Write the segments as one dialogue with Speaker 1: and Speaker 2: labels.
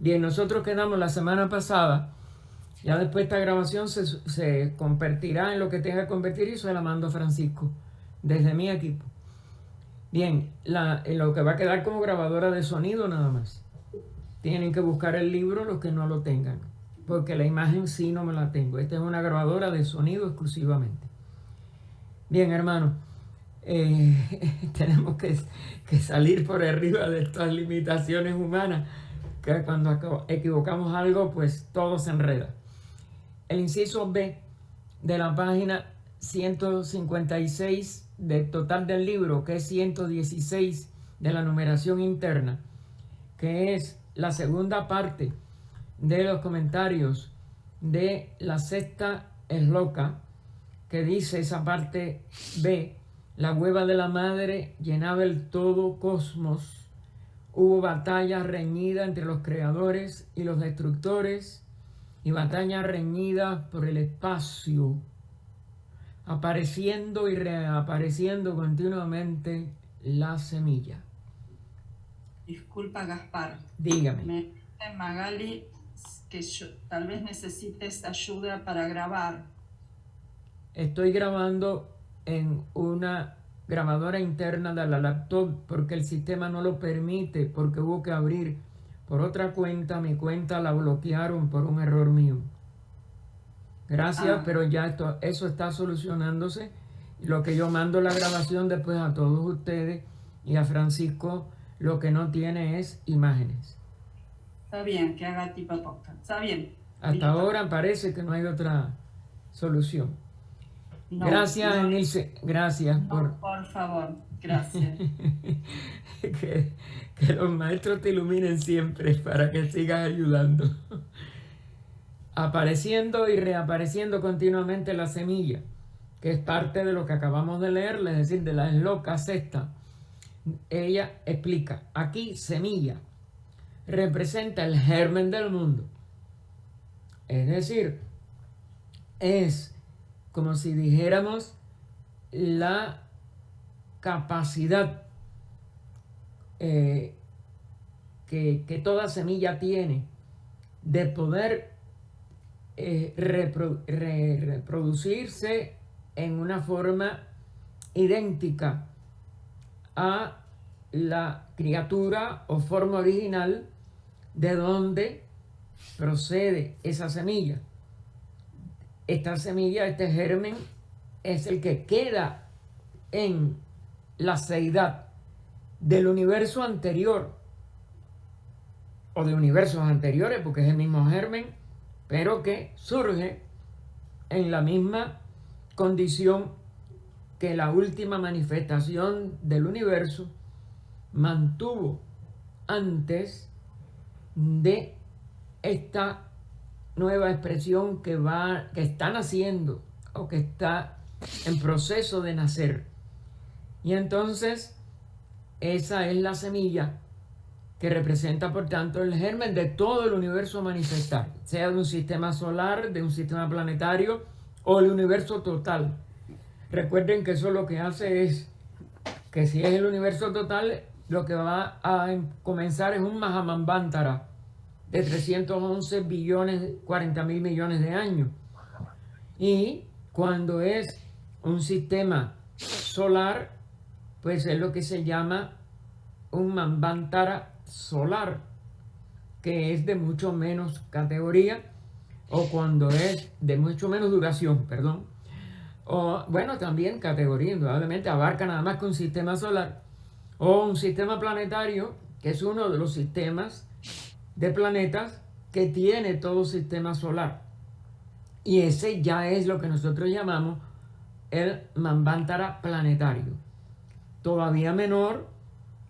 Speaker 1: Bien, nosotros quedamos la semana pasada. Ya después esta grabación se convertirá en lo que tenga que convertir y se la mando a Francisco desde mi equipo. Bien, en lo que va a quedar como grabadora de sonido nada más. Tienen que buscar el libro los que no lo tengan, porque la imagen sí no me la tengo. Esta es una grabadora de sonido exclusivamente. Bien, hermano, tenemos que salir por arriba de estas limitaciones humanas, que cuando equivocamos algo, pues todo se enreda. El inciso B de la página 156 del total del libro, que es 116 de la numeración interna, que es la segunda parte de los comentarios de la sexta esloca, que dice esa parte B: la hueva de la madre llenaba el todo cosmos, hubo batalla reñida entre los creadores y los destructores, y batalla reñida por el espacio, apareciendo y reapareciendo continuamente la semilla.
Speaker 2: Disculpa, Gaspar.
Speaker 1: Dígame.
Speaker 2: Me dice Magali que tal vez necesites ayuda para grabar.
Speaker 1: Estoy grabando en una grabadora interna de la laptop porque el sistema no lo permite, porque hubo que abrir por otra cuenta. Mi cuenta la bloquearon por un error mío. Gracias, pero ya eso está solucionándose. Lo que yo mando la grabación después a todos ustedes, y a Francisco lo que no tiene es imágenes.
Speaker 2: Está bien, que haga tipo podcast. Está bien.
Speaker 1: Hasta
Speaker 2: listo.
Speaker 1: ahora parece que no hay otra solución.
Speaker 2: No,
Speaker 1: Gracias,
Speaker 2: no,
Speaker 1: Emilce. Gracias
Speaker 2: no, por favor. Gracias.
Speaker 1: que los maestros te iluminen siempre para que sigas ayudando. Apareciendo y reapareciendo continuamente la semilla, que es parte de lo que acabamos de leer, es decir, de la esloca sexta. Ella explica, aquí semilla representa el germen del mundo. Es decir, es como si dijéramos la capacidad que toda semilla tiene de poder reproducirse en una forma idéntica a la criatura o forma original de donde procede esa semilla. Esta semilla, este germen, es el que queda en la seidad del universo anterior o de universos anteriores, porque es el mismo germen, pero que surge en la misma condición que la última manifestación del universo mantuvo antes de esta nueva expresión que está naciendo o que está en proceso de nacer. Y entonces esa es la semilla que representa, por tanto, el germen de todo el universo a manifestar, sea de un sistema solar, de un sistema planetario o el universo total. Recuerden que eso lo que hace es que si es el universo total, lo que va a comenzar es un Mahamambantara de 311 billones, 40 mil millones de años. Y cuando es un sistema solar, pues es lo que se llama un Manvantara solar, que es de mucho menos categoría, o cuando es de mucho menos duración, perdón. O bueno, también categoría, indudablemente abarca nada más que un sistema solar, o un sistema planetario, que es uno de los sistemas de planetas que tiene todo sistema solar. Y ese ya es lo que nosotros llamamos el Manvantara planetario. Todavía menor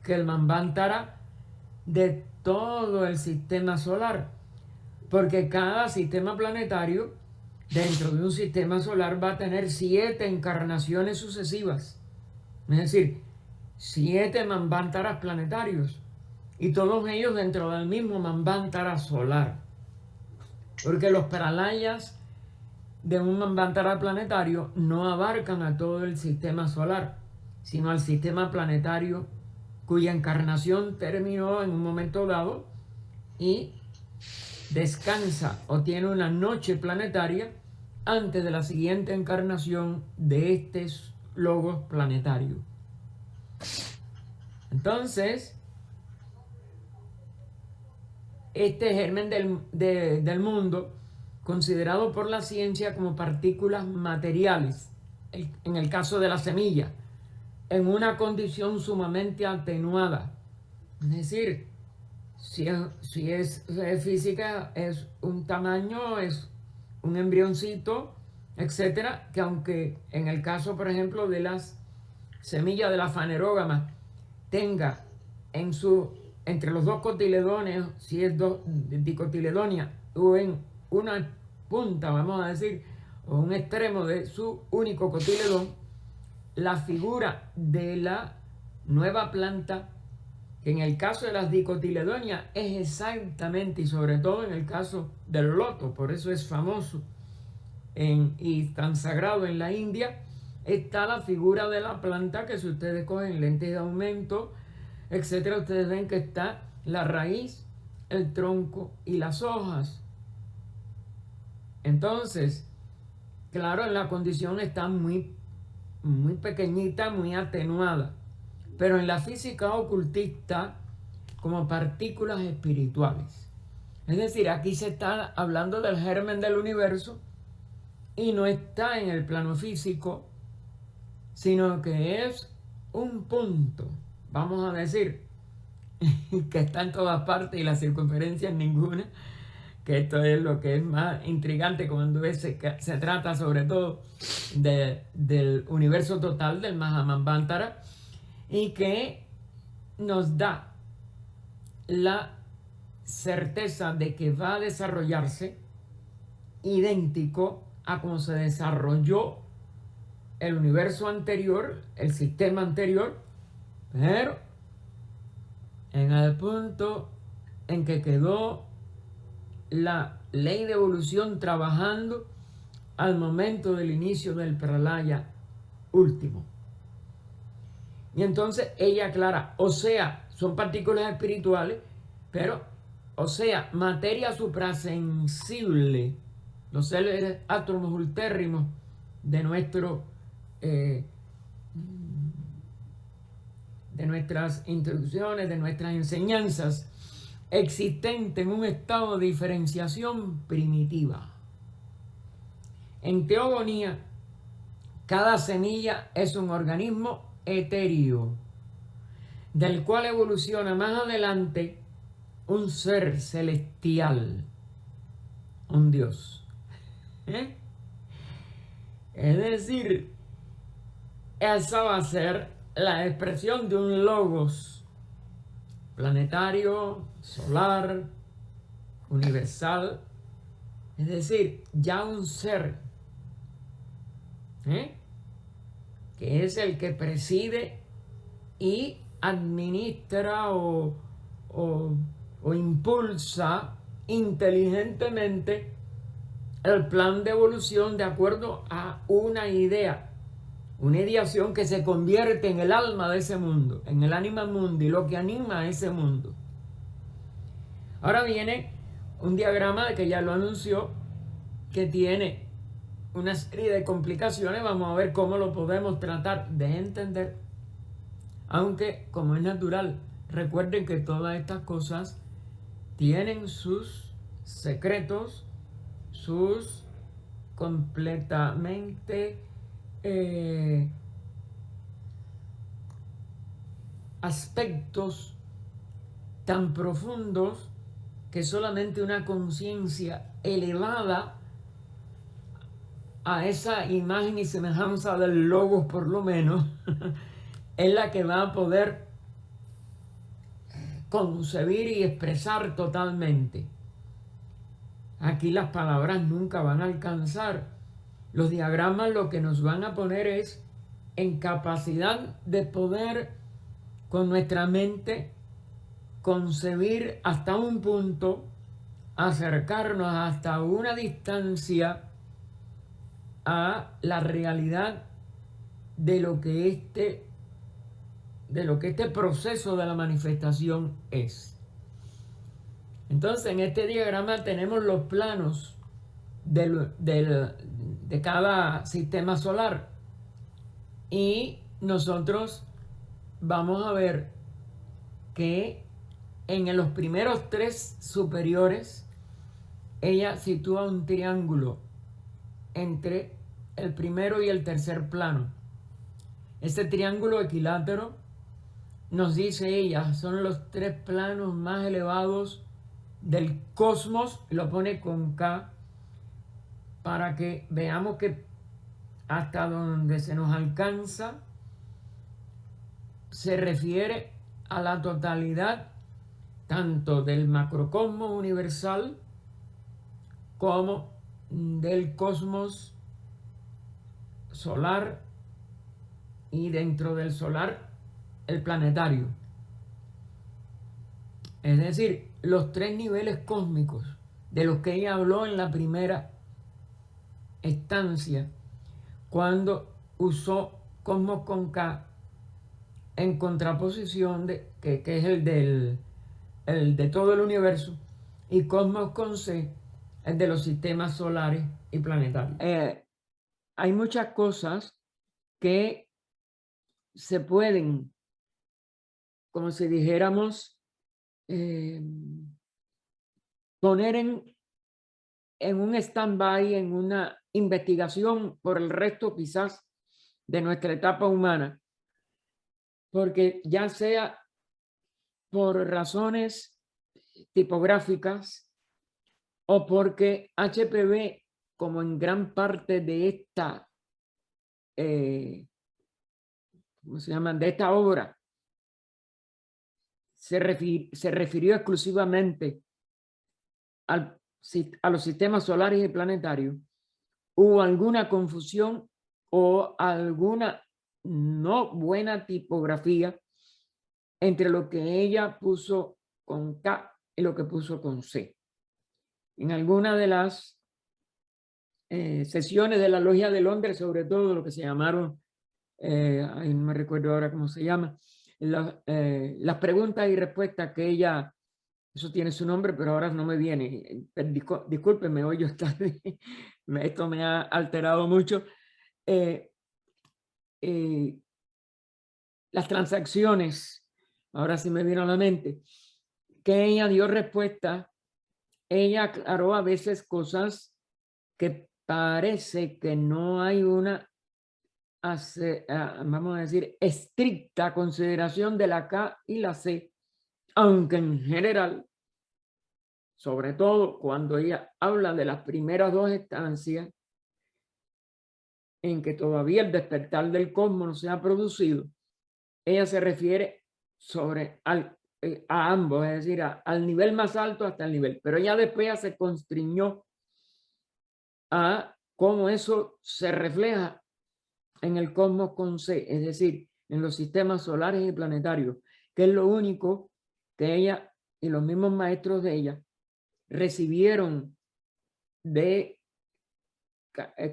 Speaker 1: que el Manvantara de todo el sistema solar, porque cada sistema planetario dentro de un sistema solar va a tener 7 encarnaciones sucesivas, es decir, 7 Manvantaras planetarios, y todos ellos dentro del mismo Manvantara solar, porque los pralayas de un Manvantara planetario no abarcan a todo el sistema solar, sino al sistema planetario cuya encarnación terminó en un momento dado y descansa o tiene una noche planetaria antes de la siguiente encarnación de este logos planetario. Entonces, este germen del mundo, considerado por la ciencia como partículas materiales, en el caso de la semilla, en una condición sumamente atenuada. Es decir, si es física, es un tamaño, es un embrioncito, etcétera, que aunque en el caso, por ejemplo, de las semillas de la fanerógama tenga entre los dos cotiledones, si es dicotiledonia, o en una punta, vamos a decir, o un extremo de su único cotiledón, la figura de la nueva planta, que en el caso de las dicotiledonias es exactamente, y sobre todo en el caso del loto, por eso es famoso y tan sagrado en la India, está la figura de la planta, que si ustedes cogen lentes de aumento, etcétera, ustedes ven que está la raíz, el tronco y las hojas. Entonces, claro, la condición está muy pequeñita, muy atenuada, pero en la física ocultista como partículas espirituales. Es decir, aquí se está hablando del germen del universo y no está en el plano físico, sino que es un punto, vamos a decir, que está en todas partes y la circunferencia en ninguna, que esto es lo que es más intrigante cuando se trata sobre todo del universo total del Mahamanvantara, y que nos da la certeza de que va a desarrollarse idéntico a como se desarrolló el universo anterior, el sistema anterior, pero en el punto en que quedó la ley de evolución trabajando al momento del inicio del pralaya último. Y entonces ella aclara, o sea, son partículas espirituales, pero, o sea, materia suprasensible, los seres átomos ultérrimos de nuestras instrucciones, de nuestras enseñanzas, existente en un estado de diferenciación primitiva. En teogonía, cada semilla es un organismo etéreo, del cual evoluciona más adelante un ser celestial, un Dios. Es decir, esa va a ser la expresión de un logos planetario, solar, universal, es decir, ya un ser que es el que preside y administra o impulsa inteligentemente el plan de evolución de acuerdo a una idea, una ideación que se convierte en el alma de ese mundo, en el anima mundi, lo que anima a ese mundo. Ahora viene un diagrama que ya lo anunció, que tiene una serie de complicaciones. Vamos a ver cómo lo podemos tratar de entender, aunque como es natural, recuerden que todas estas cosas tienen sus secretos, sus completamente aspectos tan profundos que solamente una conciencia elevada a esa imagen y semejanza del logos, por lo menos, es la que va a poder concebir y expresar totalmente. Aquí las palabras nunca van a alcanzar. Los diagramas lo que nos van a poner es en capacidad de poder con nuestra mente concebir hasta un punto, acercarnos hasta una distancia a la realidad de lo que este proceso de la manifestación es. Entonces, en este diagrama tenemos los planos de cada sistema solar. Y nosotros vamos a ver que en los primeros tres superiores, ella sitúa un triángulo entre el primero y el tercer plano. Este triángulo equilátero, nos dice ella, son los tres planos más elevados del cosmos, y lo pone con K, para que veamos que hasta donde se nos alcanza se refiere a la totalidad tanto del macrocosmos universal como del cosmos solar, y dentro del solar el planetario. Es decir, los tres niveles cósmicos de los que ella habló en la primera estancia, cuando usó cosmos con K en contraposición que es el de todo el universo, y cosmos con C, el de los sistemas solares y planetarios. Hay muchas cosas que se pueden, como si dijéramos, poner en un stand-by, en una investigación por el resto quizás de nuestra etapa humana, porque ya sea por razones tipográficas o porque HPV, como en gran parte de esta, ¿cómo se llama?, de esta obra, se refirió exclusivamente a los sistemas solares y planetarios, hubo alguna confusión o alguna no buena tipografía entre lo que ella puso con K y lo que puso con C. En alguna de las sesiones de la Logia de Londres, sobre todo lo que se llamaron, no me recuerdo ahora cómo se llama, las preguntas y respuestas que ella, eso tiene su nombre, pero ahora no me viene. Discúlpenme, hoy yo esto me ha alterado mucho. Las transacciones, ahora sí me vino a la mente, que ella dio respuesta, ella aclaró a veces cosas que parece que no hay una, vamos a decir, estricta consideración de la K y la C, aunque en general, sobre todo cuando ella habla de las primeras dos estancias, en que todavía el despertar del cosmos no se ha producido, ella se refiere a ambos, es decir, al nivel más alto hasta el nivel, pero ella después se constriñó a cómo eso se refleja en el cosmos con C, es decir, en los sistemas solares y planetarios, que es lo único que ella y los mismos maestros de ella recibieron de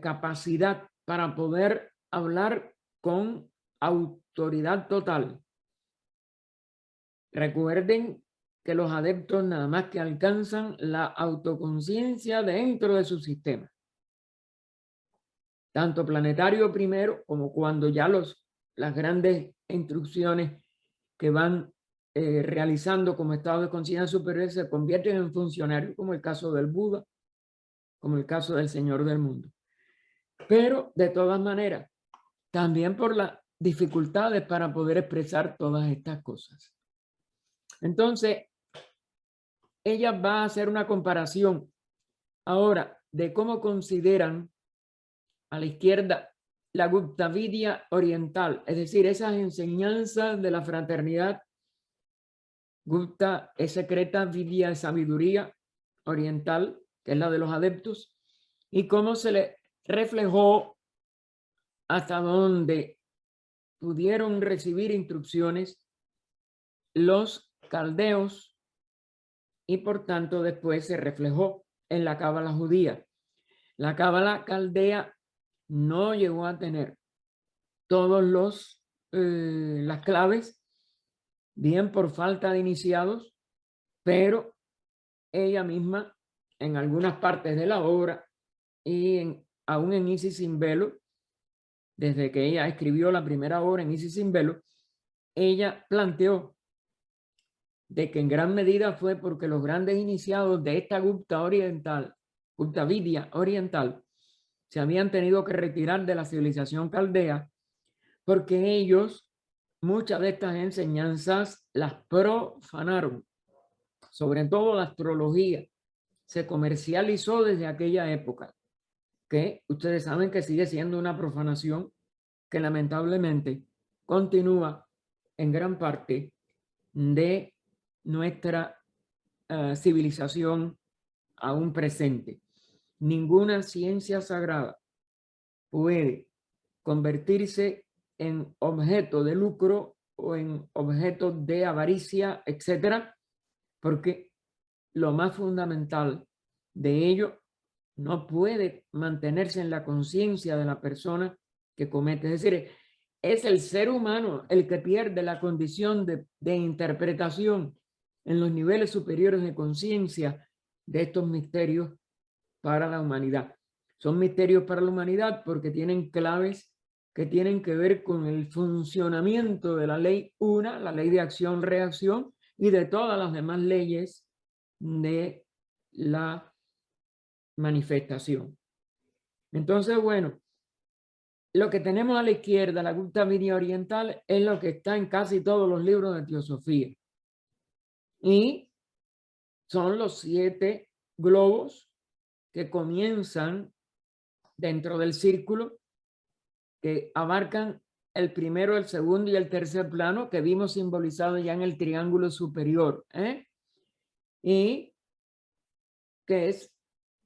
Speaker 1: capacidad para poder hablar con autoridad total. Recuerden que los adeptos nada más que alcanzan la autoconciencia dentro de su sistema, tanto planetario primero como cuando ya las grandes instrucciones que van realizando como estado de conciencia superior se convierten en funcionarios, como el caso del Buda, como el caso del Señor del Mundo. Pero de todas maneras, también por las dificultades para poder expresar todas estas cosas. Entonces, ella va a hacer una comparación ahora de cómo consideran a la izquierda la Gupta Vidya oriental, es decir, esas enseñanzas de la fraternidad. Gupta es secreta, Vidya es sabiduría oriental, que es la de los adeptos, y cómo se le reflejó hasta donde pudieron recibir instrucciones los caldeos, y por tanto después se reflejó en la cábala judía. La cábala caldea no llegó a tener todos las claves, bien por falta de iniciados, pero ella misma en algunas partes de la obra y aún en Isis sin velo, desde que ella escribió la primera obra en Isis sin velo, ella planteó de que en gran medida fue porque los grandes iniciados de esta Gupta oriental, Gupta Vidya oriental, se habían tenido que retirar de la civilización caldea porque ellos muchas de estas enseñanzas las profanaron, sobre todo la astrología. Se comercializó desde aquella época, que ustedes saben que sigue siendo una profanación que lamentablemente continúa en gran parte de nuestra civilización aún presente. Ninguna ciencia sagrada puede convertirse en objeto de lucro o en objeto de avaricia, etcétera, porque lo más fundamental de ello no puede mantenerse en la conciencia de la persona que comete. Es decir, es el ser humano el que pierde la condición de interpretación en los niveles superiores de conciencia de estos misterios para la humanidad. Son misterios para la humanidad porque tienen claves que tienen que ver con el funcionamiento de la ley una, la ley de acción-reacción, y de todas las demás leyes de la manifestación. Entonces, bueno, lo que tenemos a la izquierda, la Gupta Vidya oriental, es lo que está en casi todos los libros de teosofía. Y son los 7 globos que comienzan dentro del círculo, que abarcan el primero, el segundo y el tercer plano, que vimos simbolizado ya en el triángulo superior. Y que es,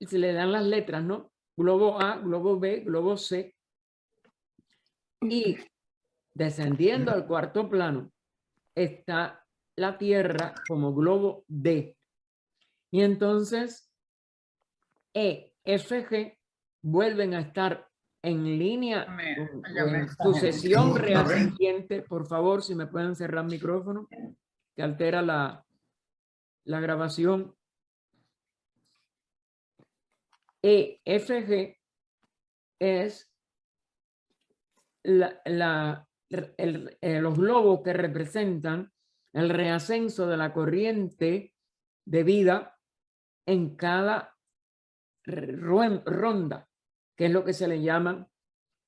Speaker 1: se le dan las letras, ¿no? Globo A, globo B, globo C. Y descendiendo al cuarto plano está la Tierra como globo D. Y entonces E, F, G vuelven a estar en línea o en sucesión reascendiente. Por favor, si me pueden cerrar el micrófono, que altera la grabación. E, F, G es los globos que representan el reascenso de la corriente de vida en cada ronda, que es lo que se le llaman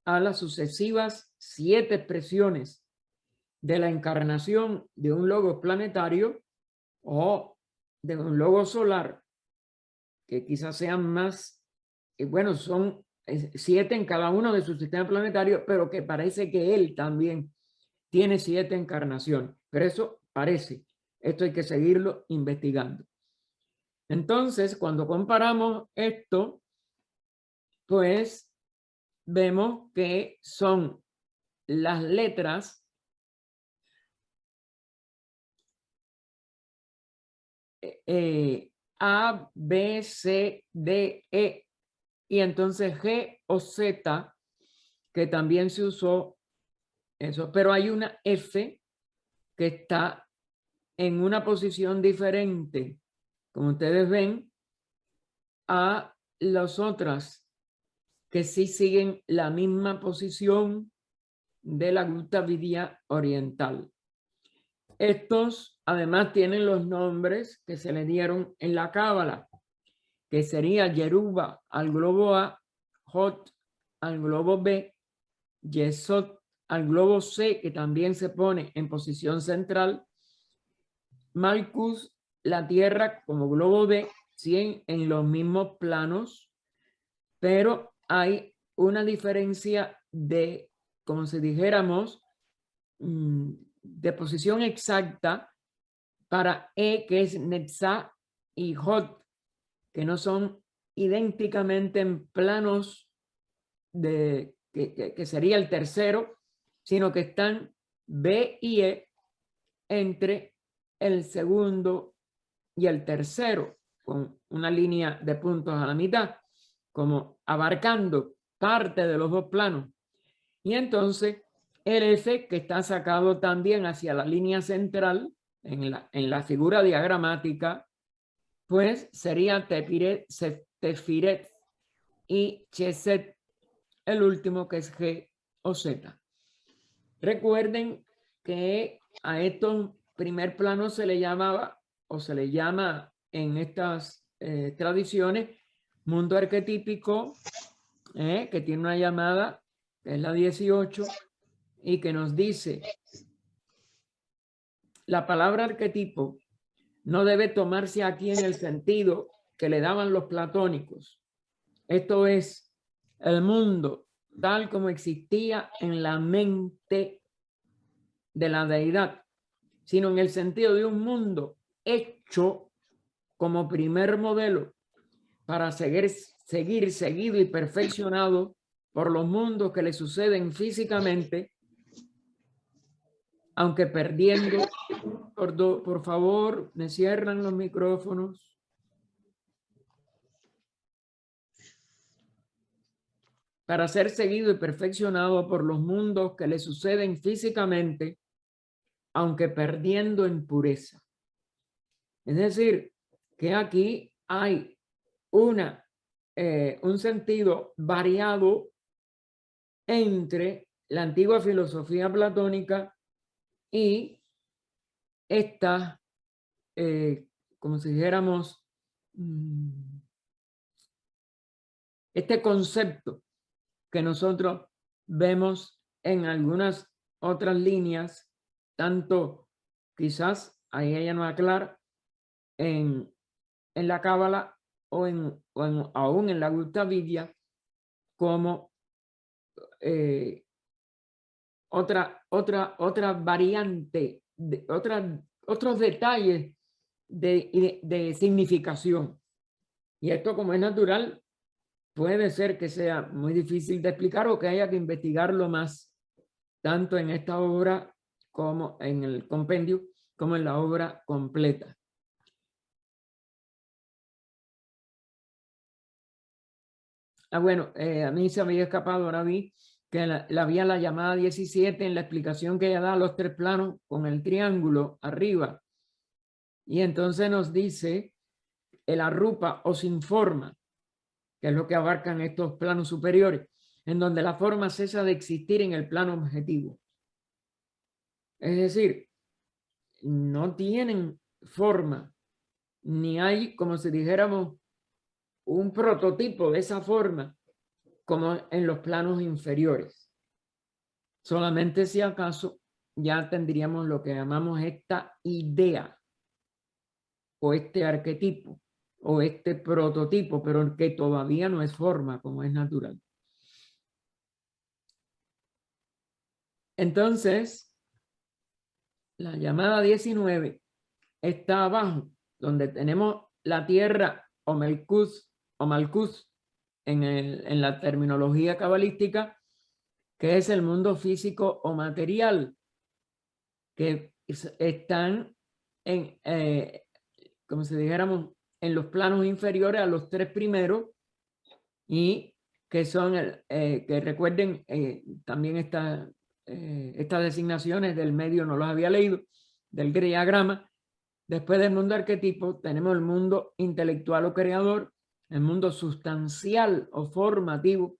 Speaker 1: a las sucesivas 7 expresiones de la encarnación de un logo planetario o de un logo solar, que quizás sean más, bueno, son 7 en cada uno de sus sistemas planetarios, pero que parece que él también tiene 7 encarnaciones. Pero eso parece, esto hay que seguirlo investigando. Entonces, cuando comparamos esto, pues vemos que son las letras A, B, C, D, E, y entonces G o Z, que también se usó eso, pero hay una F que está en una posición diferente, como ustedes ven, a las otras que sí siguen la misma posición de la Gupta Vidya oriental. Estos además tienen los nombres que se le dieron en la Cábala, que sería Yeruba al globo A, Hot al globo B, Yesod al globo C, que también se pone en posición central, Malkus, la Tierra como globo D, sí, en los mismos planos, pero hay una diferencia de, como si dijéramos, de posición exacta para E, que es Netzah, y Hot, que no son idénticamente en planos de que sería el tercero, sino que están B y E entre el segundo y el tercero, con una línea de puntos a la mitad, como abarcando parte de los 2 planos. Y entonces el F, que está sacado también hacia la línea central en la figura diagramática, pues sería Tefiret y Chesed, el último que es G o Z. Recuerden que a estos primer planos se le llamaba o se le llama en estas tradiciones mundo arquetípico, que tiene una llamada, que es la 18, y que nos dice: la palabra arquetipo no debe tomarse aquí en el sentido que le daban los platónicos. Esto es, el mundo tal como existía en la mente de la deidad, sino en el sentido de un mundo hecho como primer modelo para seguir seguido y perfeccionado por los mundos que le suceden físicamente, aunque perdiendo. Por favor, me cierran los micrófonos. Para ser seguido y perfeccionado por los mundos que le suceden físicamente, aunque perdiendo en pureza. Es decir, que aquí hay un sentido variado entre la antigua filosofía platónica y esta, como si dijéramos, este concepto que nosotros vemos en algunas otras líneas, tanto quizás, ahí ella nos aclara, en la Cábala o aún en la Gustavilla, como otra variante, otros detalles de significación. Y esto, como es natural, puede ser que sea muy difícil de explicar o que haya que investigarlo más, tanto en esta obra como en el compendio, como en la obra completa. Bueno, a mí se me había escapado, ahora vi que había la llamada 17 en la explicación que ella da a los tres planos con el triángulo arriba. Y entonces nos dice el arrupa o sin forma, que es lo que abarcan estos planos superiores, en donde la forma cesa de existir en el plano objetivo. Es decir, no tienen forma, ni hay, como si dijéramos, un prototipo de esa forma como en los planos inferiores. Solamente si acaso ya tendríamos lo que llamamos esta idea o este arquetipo o este prototipo, pero que todavía no es forma como es natural. Entonces, la llamada 19 está abajo, donde tenemos la tierra o Melcus o Malcus en la terminología cabalística, que es el mundo físico o material, que están en, como si dijéramos, en los planos inferiores a los tres primeros, y que son, que recuerden, también estas designaciones del medio no los había leído, del diagrama. Después del mundo arquetipo tenemos el mundo intelectual o creador, el mundo sustancial o formativo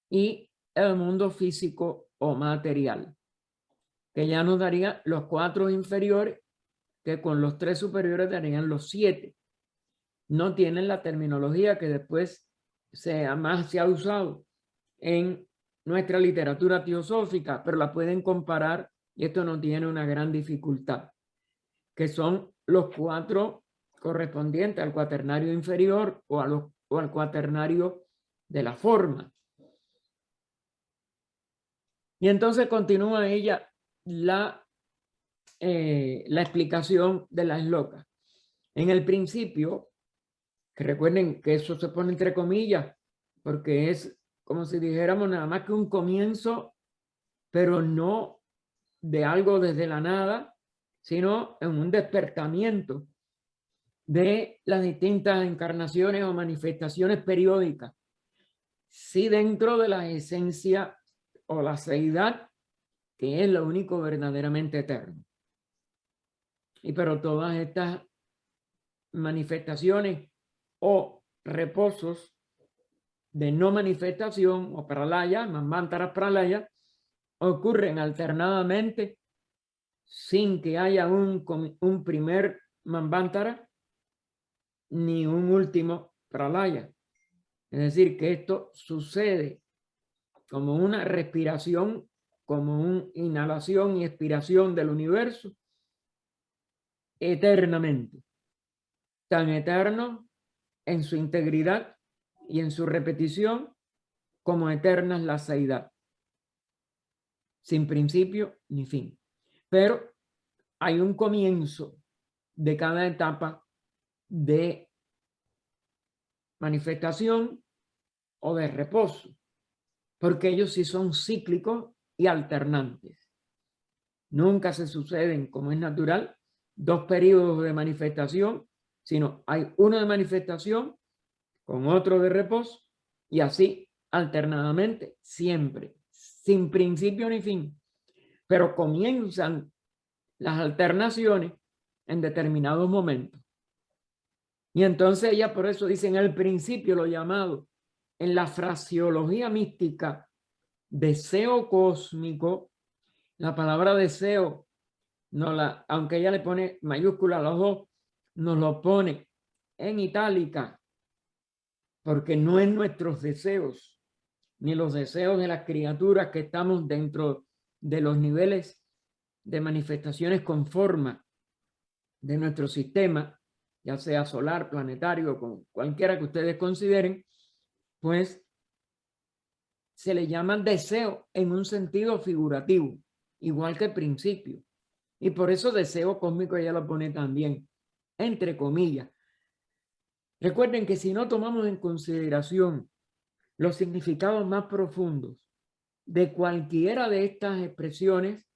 Speaker 1: y el mundo físico o material, que ya nos daría los cuatro inferiores, que con los tres superiores darían los 7. No tienen la terminología que después se ha usado en nuestra literatura teosófica, pero la pueden comparar y esto no tiene una gran dificultad, que son los 4 correspondientes al cuaternario inferior o al cuaternario de la forma. Y entonces continúa ella la explicación de las locas. En el principio, que recuerden que eso se pone entre comillas, porque es como si dijéramos nada más que un comienzo, pero no de algo desde la nada, sino en un despertamiento de las distintas encarnaciones o manifestaciones periódicas, sí, dentro de la esencia o la seidad, que es lo único verdaderamente eterno. Y pero todas estas manifestaciones o reposos de no manifestación o pralaya, manvantaras pralaya, ocurren alternadamente sin que haya un primer manvantara ni un último pralaya. Es decir, que esto sucede como una respiración, como una inhalación y expiración del universo eternamente, tan eterno en su integridad y en su repetición como eterna es la seidad, sin principio ni fin. Pero hay un comienzo de cada etapa de manifestación o de reposo, porque ellos sí son cíclicos y alternantes. Nunca se suceden, como es natural, dos periodos de manifestación, sino hay uno de manifestación con otro de reposo y así alternadamente siempre, sin principio ni fin. Pero comienzan las alternaciones en determinados momentos. Y entonces ella por eso dice en el principio lo llamado en la fraseología mística deseo cósmico. La palabra deseo, aunque ella le pone mayúscula a los dos, nos lo pone en itálica, porque no es nuestros deseos, ni los deseos de las criaturas que estamos dentro de los niveles de manifestaciones con forma de nuestro sistema, ya sea solar, planetario, con cualquiera que ustedes consideren, pues se le llama deseo en un sentido figurativo, igual que principio. Y por eso deseo cósmico ella lo pone también, entre comillas. Recuerden que si no tomamos en consideración los significados más profundos de cualquiera de estas expresiones,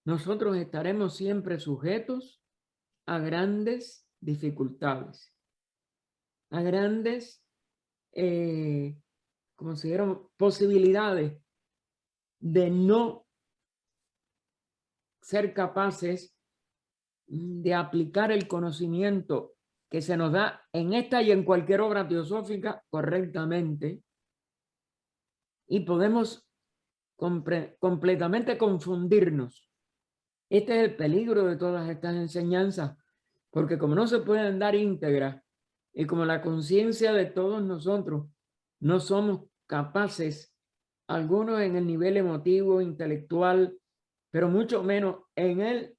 Speaker 1: nosotros estaremos siempre sujetos a grandes dificultades, a grandes, posibilidades de no ser capaces de aplicar el conocimiento que se nos da en esta y en cualquier obra teosófica correctamente, y podemos completamente confundirnos. Este es el peligro de todas estas enseñanzas, porque como no se pueden dar íntegras y como la conciencia de todos nosotros no somos capaces, algunos en el nivel emotivo, intelectual, pero mucho menos en el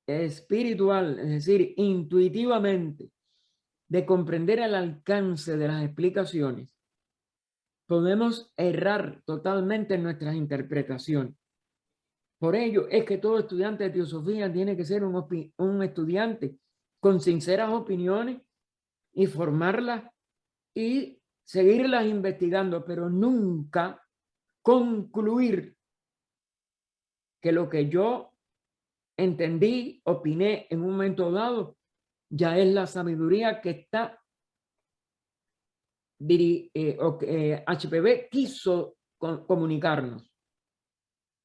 Speaker 1: espiritual, es decir, intuitivamente, de comprender el alcance de las explicaciones, podemos errar totalmente en nuestras interpretaciones. Por ello es que todo estudiante de teosofía tiene que ser un estudiante con sinceras opiniones y formarlas y seguirlas investigando, pero nunca concluir que lo que yo entendí, opiné en un momento dado, ya es la sabiduría que está HPB quiso comunicarnos.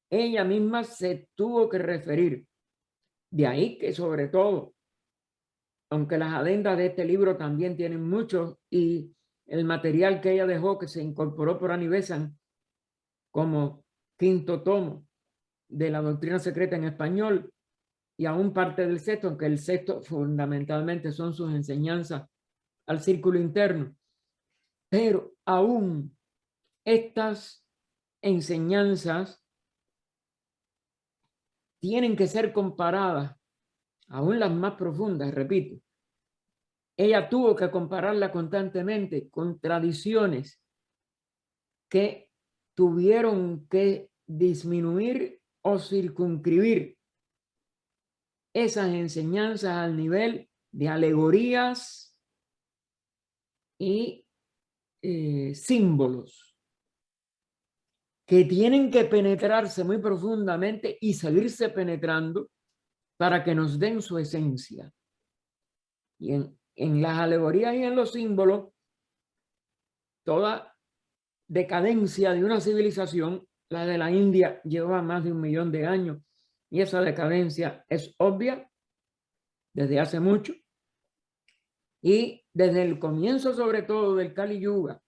Speaker 1: Ella misma se tuvo que referir. De ahí que sobre todo, aunque las adendas de este libro también tienen muchos, y el material que ella dejó que se incorporó por Annie Besant como quinto tomo de la doctrina secreta en español, y aún parte del sexto, aunque el sexto fundamentalmente son sus enseñanzas al círculo interno. Pero aún estas enseñanzas tienen que ser comparadas, aún las más profundas, repito. Ella tuvo que compararla constantemente con tradiciones que tuvieron que disminuir o circunscribir esas enseñanzas al nivel de alegorías y símbolos que tienen que penetrarse muy profundamente y seguirse penetrando para que nos den su esencia. Y en las alegorías y en los símbolos, toda decadencia de una civilización, la de la India, lleva más de 1 millón de años, y esa decadencia es obvia desde hace mucho. Y desde el comienzo, sobre todo, del Kali Yuga,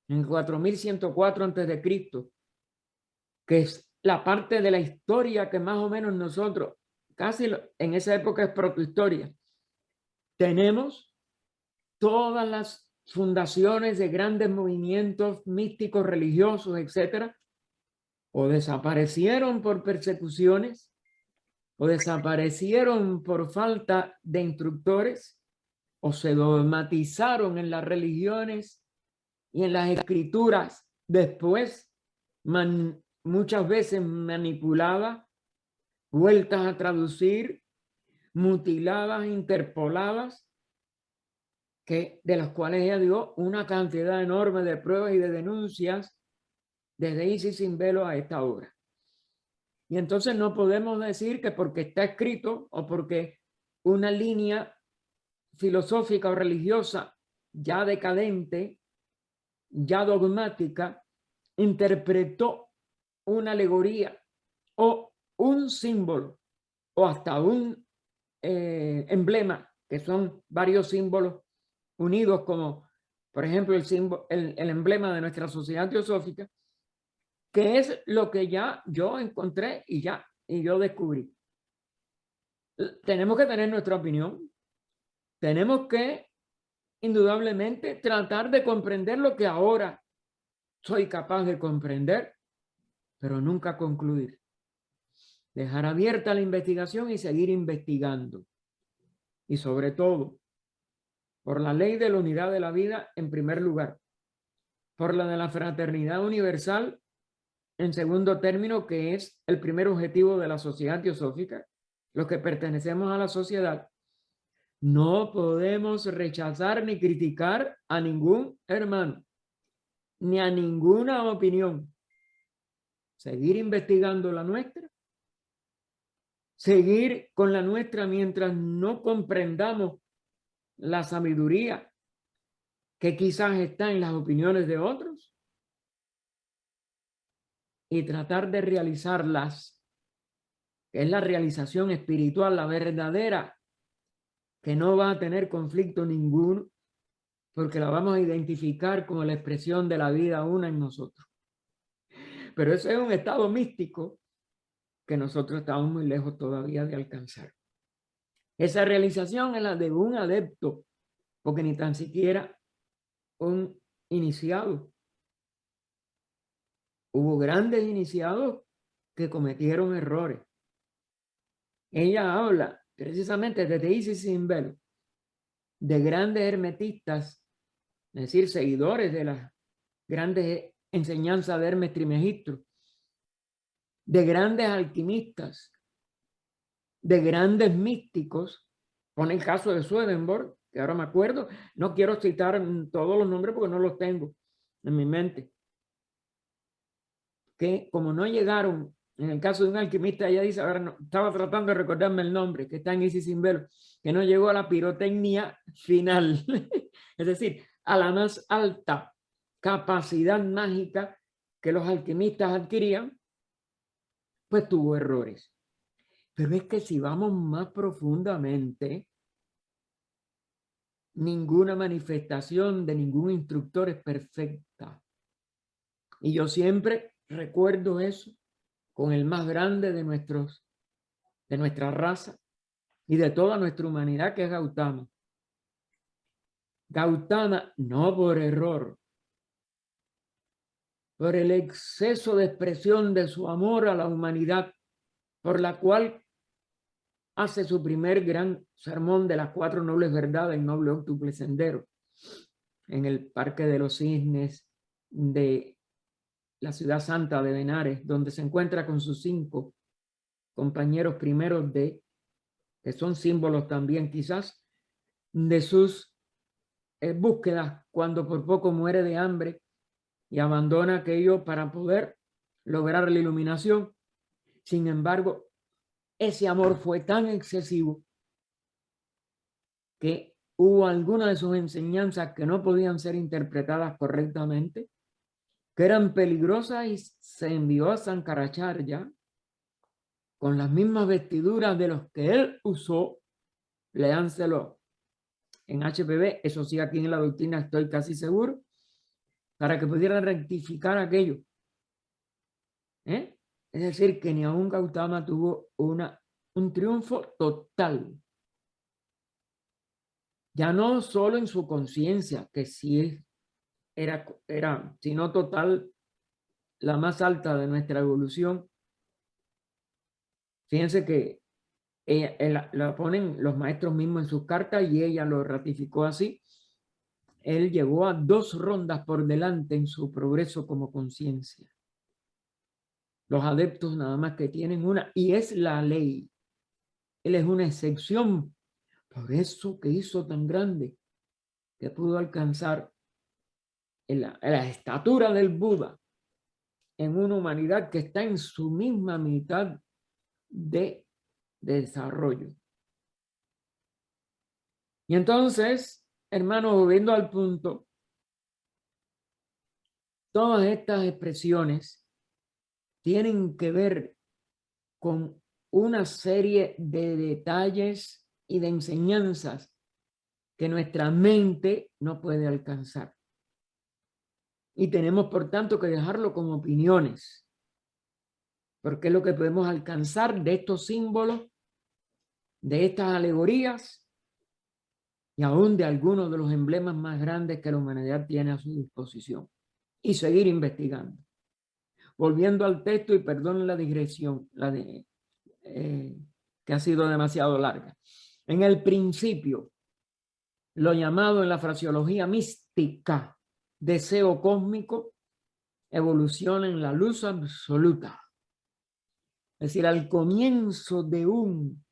Speaker 1: en 4104 a.C., que es la parte de la historia que más o menos nosotros, casi en esa época es protohistoria, tenemos todas las fundaciones de grandes movimientos místicos, religiosos, etcétera, o desaparecieron por persecuciones, o desaparecieron por falta de instructores, o se dogmatizaron en las religiones y en las escrituras después, muchas veces manipuladas, vueltas a traducir, mutiladas, interpoladas, de las cuales ella dio una cantidad enorme de pruebas y de denuncias desde Isis sin velo a esta obra. Y entonces no podemos decir que porque está escrito o porque una línea filosófica o religiosa ya decadente, ya dogmática, interpretó una alegoría o un símbolo o hasta un emblema, que son varios símbolos unidos, como por ejemplo el emblema de nuestra sociedad teosófica, que es lo que ya yo encontré y yo descubrí. Tenemos que tener nuestra opinión, tenemos que indudablemente tratar de comprender lo que ahora soy capaz de comprender, pero nunca concluir. Dejar abierta la investigación y seguir investigando. Y sobre todo, por la ley de la unidad de la vida en primer lugar, por la de la fraternidad universal en segundo término, que es el primer objetivo de la sociedad teosófica, los que pertenecemos a la sociedad, no podemos rechazar ni criticar a ningún hermano, ni a ninguna opinión. Seguir investigando la nuestra, seguir con la nuestra mientras no comprendamos la sabiduría que quizás está en las opiniones de otros, y tratar de realizarlas, que es la realización espiritual, la verdadera, que no va a tener conflicto ninguno, porque la vamos a identificar como la expresión de la vida una en nosotros. Pero ese es un estado místico que nosotros estamos muy lejos todavía de alcanzar. Esa realización es la de un adepto, porque ni tan siquiera un iniciado. Hubo grandes iniciados que cometieron errores. Ella habla precisamente desde Isis sin velo de grandes hermetistas, es decir, seguidores de las grandes enseñanzas de Hermes Trismegistro, de grandes alquimistas, de grandes místicos. Pone el caso de Swedenborg, que ahora me acuerdo, no quiero citar todos los nombres porque no los tengo en mi mente, que como no llegaron, en el caso de un alquimista, ella dice, ahora no, estaba tratando de recordarme el nombre, que está en Isis sin velo, que no llegó a la pirotecnia final, es decir, a la más alta capacidad mágica que los alquimistas adquirían, pues tuvo errores. Pero es que si vamos más profundamente, ninguna manifestación de ningún instructor es perfecta. Y yo siempre recuerdo eso con el más grande de nuestra raza y de toda nuestra humanidad, que es Gautama. Gautama, no por error, por el exceso de expresión de su amor a la humanidad, por la cual hace su primer gran sermón de las 4 nobles verdades en noble octuple sendero, en el Parque de los Cisnes de la ciudad santa de Benares, donde se encuentra con sus 5 compañeros primeros que son símbolos también quizás de sus búsquedas, cuando por poco muere de hambre y abandona aquello para poder lograr la iluminación. Sin embargo, ese amor fue tan excesivo que hubo algunas de sus enseñanzas que no podían ser interpretadas correctamente, que eran peligrosas, y se envió a Sankaracharya con las mismas vestiduras de los que él usó, léanselo en HPB, eso sí, aquí en la doctrina estoy casi seguro, para que pudieran rectificar aquello. Es decir, que ni aún Gautama tuvo un triunfo total. Ya no solo en su conciencia, que sí era, sino total, la más alta de nuestra evolución. Fíjense que la ponen los maestros mismos en sus cartas y ella lo ratificó así. Él llegó a 2 rondas por delante en su progreso como conciencia. Los adeptos nada más que tienen una, y es la ley. Él es una excepción. Por eso que hizo tan grande, que pudo alcanzar la estatura del Buda en una humanidad que está en su misma mitad de desarrollo. Y entonces, hermanos, volviendo al punto, todas estas expresiones tienen que ver con una serie de detalles y de enseñanzas que nuestra mente no puede alcanzar. Y tenemos, por tanto, que dejarlo como opiniones, porque es lo que podemos alcanzar de estos símbolos, de estas alegorías y aún de algunos de los emblemas más grandes que la humanidad tiene a su disposición. Y seguir investigando. Volviendo al texto, y perdón la digresión, que ha sido demasiado larga. En el principio, lo llamado en la fraseología mística deseo cósmico evoluciona en la luz absoluta. Es decir, al comienzo de un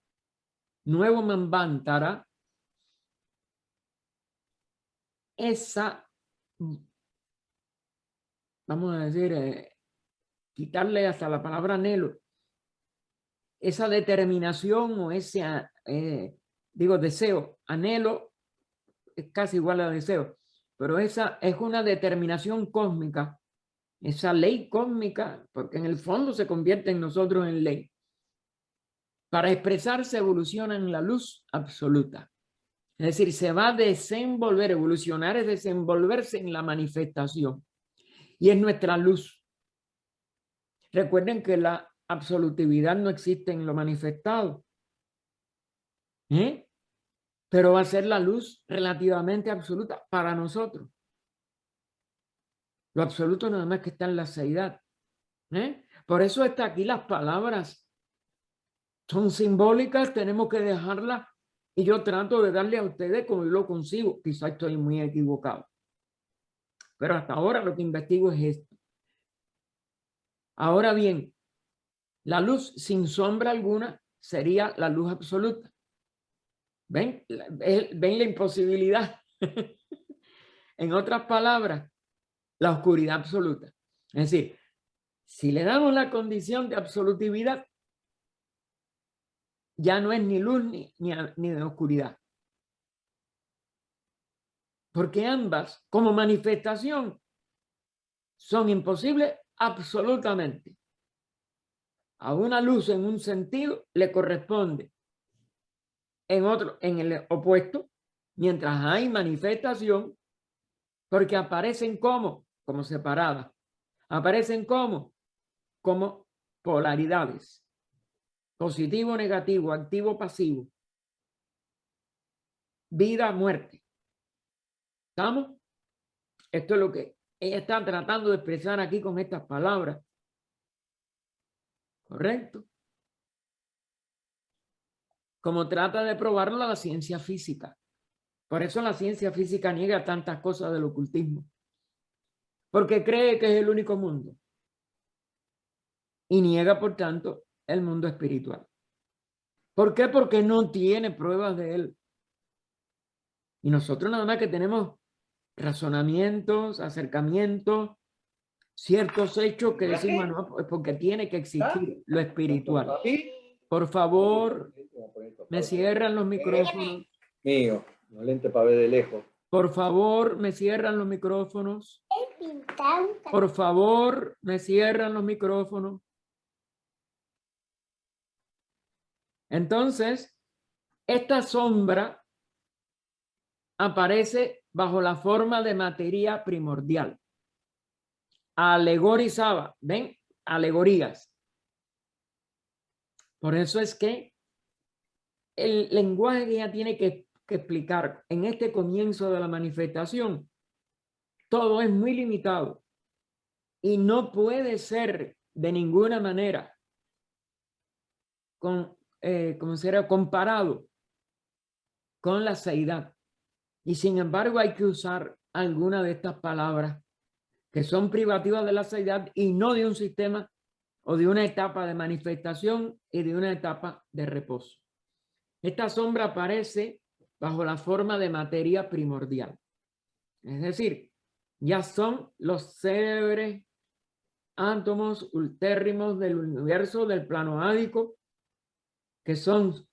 Speaker 1: nuevo Manvantara, esa, vamos a decir, quitarle hasta la palabra anhelo, esa determinación o ese, deseo, anhelo es casi igual a deseo, pero esa es una determinación cósmica, esa ley cósmica, porque en el fondo se convierte en nosotros en ley. Para expresarse evoluciona en la luz absoluta. Es decir, se va a desenvolver, evolucionar es desenvolverse en la manifestación. Y es nuestra luz. Recuerden que la absolutividad no existe en lo manifestado. Pero va a ser la luz relativamente absoluta para nosotros. Lo absoluto nada más que está en la seidad. Por eso está aquí las palabras son simbólicas, tenemos que dejarlas, y yo trato de darle a ustedes como yo lo consigo. Quizá estoy muy equivocado, pero hasta ahora lo que investigo es esto. Ahora bien, la luz sin sombra alguna sería la luz absoluta. ¿Ven? ¿Ven la imposibilidad? En otras palabras, la oscuridad absoluta. Es decir, si le damos la condición de absolutividad, ya no es ni luz ni de oscuridad. Porque ambas, como manifestación, son imposibles absolutamente. A una luz en un sentido le corresponde en otro, en el opuesto, mientras hay manifestación, porque aparecen como separadas. Aparecen como polaridades. Positivo, negativo, activo, pasivo. Vida, muerte. ¿Estamos? Esto es lo que ella está tratando de expresar aquí con estas palabras. ¿Correcto? Como trata de probarlo la ciencia física. Por eso la ciencia física niega tantas cosas del ocultismo. Porque cree que es el único mundo. Y niega, por tanto, el mundo espiritual. ¿Por qué? Porque no tiene pruebas de él. Y nosotros nada más que tenemos razonamientos, acercamientos, ciertos hechos que decimos, no, pues porque tiene que existir lo espiritual. Por favor, me cierran los micrófonos.
Speaker 3: Mío, no lente para ver de lejos.
Speaker 1: Por favor, me cierran los micrófonos. Por favor, me cierran los micrófonos. Entonces, esta sombra aparece bajo la forma de materia primordial. Alegorizaba, ¿ven? Alegorías. Por eso es que el lenguaje que ella tiene que explicar en este comienzo de la manifestación, todo es muy limitado y no puede ser de ninguna manera como será comparado con la seidad. Y sin embargo hay que usar alguna de estas palabras que son privativas de la seidad y no de un sistema o de una etapa de manifestación y de una etapa de reposo. Esta sombra aparece bajo la forma de materia primordial. Es decir, ya son los célebres átomos ultérrimos del universo, del plano ádico, que son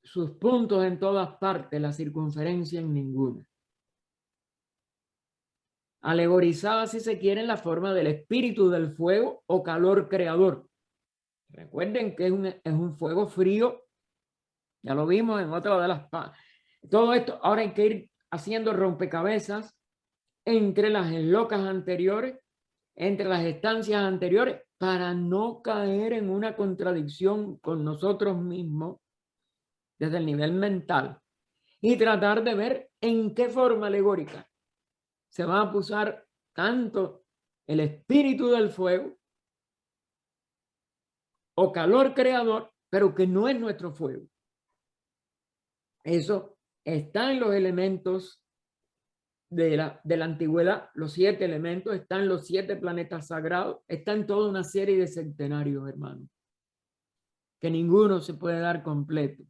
Speaker 1: sus puntos en todas partes, la circunferencia en ninguna. Alegorizada, si se quiere, en la forma del espíritu del fuego o calor creador. Recuerden que es un fuego frío. Ya lo vimos en otra de las... Todo esto, ahora hay que ir haciendo rompecabezas entre las locas anteriores, entre las estancias anteriores, para no caer en una contradicción con nosotros mismos desde el nivel mental y tratar de ver en qué forma alegórica se va a usar tanto el espíritu del fuego o calor creador, pero que no es nuestro fuego. Eso está en los elementos de la antigüedad, los 7 elementos, están los 7 planetas sagrados, está en toda una serie de centenarios, hermanos, que ninguno se puede dar completo.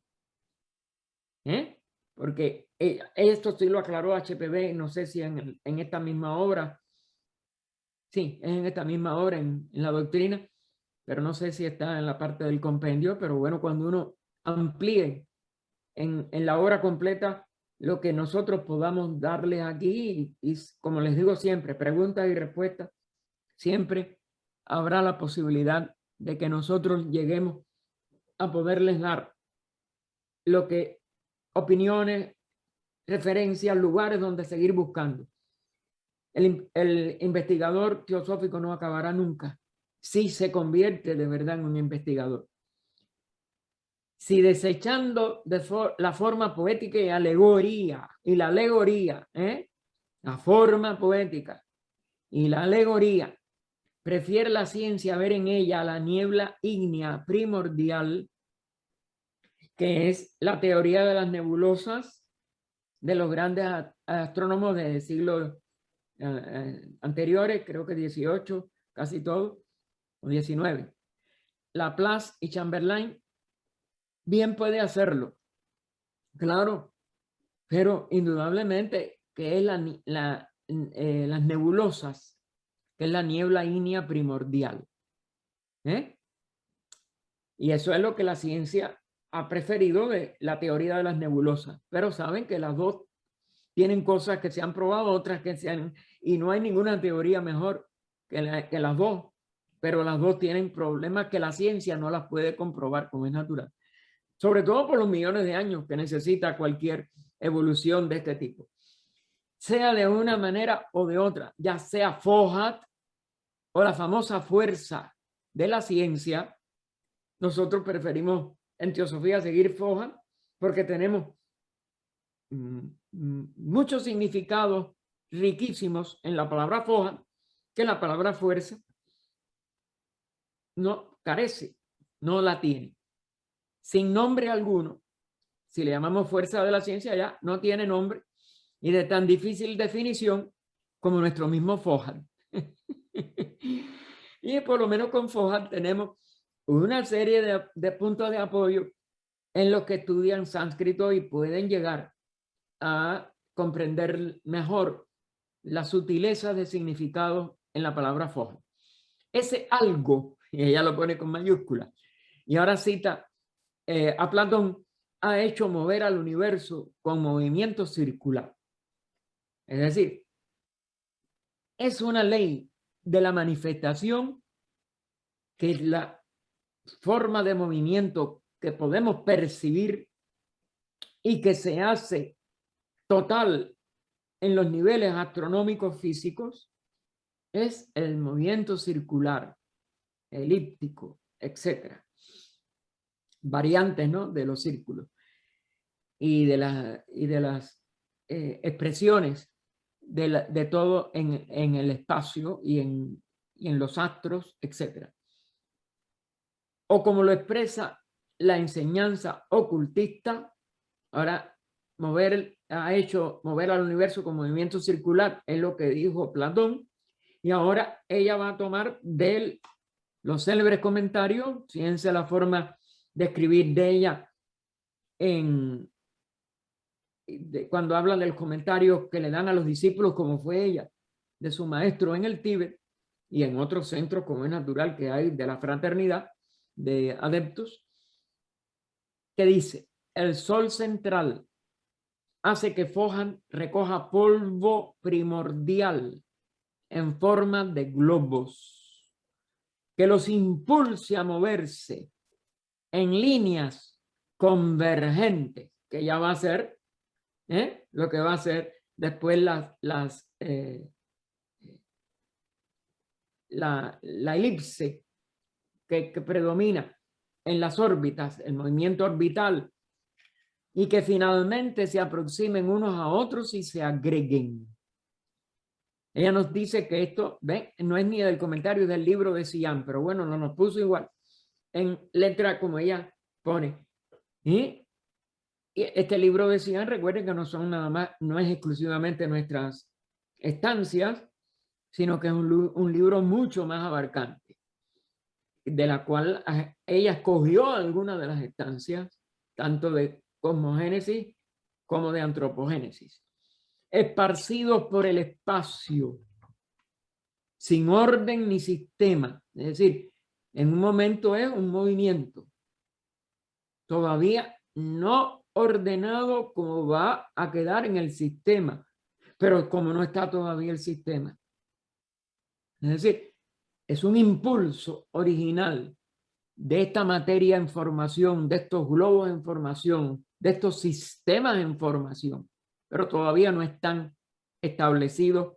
Speaker 1: Porque esto sí lo aclaró HPB, no sé si en esta misma obra, sí, es en esta misma obra, en la doctrina, pero no sé si está en la parte del compendio, pero bueno, cuando uno amplíe en la obra completa lo que nosotros podamos darles aquí, y como les digo siempre, preguntas y respuestas, siempre habrá la posibilidad de que nosotros lleguemos a poderles dar lo que opiniones, referencias, lugares donde seguir buscando. El investigador teosófico no acabará nunca si se convierte de verdad en un investigador. Si desechando la forma poética y alegoría, y la alegoría, la forma poética y la alegoría, prefiere la ciencia ver en ella la niebla ígnea primordial, que es la teoría de las nebulosas de los grandes astrónomos de siglos anteriores, creo que 18, casi todo, o 19. Laplace y Chamberlain bien puede hacerlo, claro, pero indudablemente que es las nebulosas, que es la niebla ígnea primordial. Y eso es lo que la ciencia ha preferido de la teoría de las nebulosas, pero saben que las dos tienen cosas que se han probado, otras que se han... Y no hay ninguna teoría mejor que las dos, pero las dos tienen problemas que la ciencia no las puede comprobar como es natural. Sobre todo por los millones de años que necesita cualquier evolución de este tipo. Sea de una manera o de otra, ya sea Fohat o la famosa fuerza de la ciencia, nosotros preferimos en teosofía seguir Fohat porque tenemos muchos significados riquísimos en la palabra Fohat que la palabra fuerza no carece, no la tiene. Sin nombre alguno, si le llamamos fuerza de la ciencia, ya no tiene nombre y de tan difícil definición como nuestro mismo Fohat. Y por lo menos con Fohat tenemos una serie de puntos de apoyo en los que estudian sánscrito y pueden llegar a comprender mejor la sutileza de significado en la palabra Fohat. Ese algo, y ella lo pone con mayúscula, y ahora cita a Platón, ha hecho mover al universo con movimiento circular. Es decir, es una ley de la manifestación que es la forma de movimiento que podemos percibir y que se hace total en los niveles astronómicos físicos es el movimiento circular, elíptico, etc. Variantes, ¿no?, de los círculos y de las expresiones de todo en el espacio y en los astros, etc. O como lo expresa la enseñanza ocultista, ahora ha hecho mover al universo con movimiento circular, es lo que dijo Platón, y ahora ella va a tomar de los célebres comentarios, fíjense la forma de escribir de ella cuando habla de los comentarios que le dan a los discípulos, como fue ella, de su maestro en el Tíbet y en otros centros, como es natural que hay de la fraternidad de adeptos, que dice: el sol central hace que Fohan recoja polvo primordial en forma de globos, que los impulse a moverse en líneas convergentes, que ya va a ser lo que va a ser después la elipse que predomina en las órbitas, el movimiento orbital, y que finalmente se aproximen unos a otros y se agreguen. Ella nos dice que esto, ¿ven?, no es ni del comentario del libro de Sian, pero bueno, no nos puso igual en letra como ella pone. Y este libro de Sian, recuerden que no son nada más, no es exclusivamente nuestras estancias, sino que es un libro mucho más abarcante, de la cual ella escogió algunas de las estancias, tanto de cosmogénesis como de antropogénesis, esparcidos por el espacio, sin orden ni sistema. Es decir, en un momento es un movimiento, todavía no ordenado como va a quedar en el sistema, pero como no está todavía el sistema. Es decir, es un impulso original de esta materia en formación, de estos globos en formación, de estos sistemas en formación, pero todavía no están establecidos,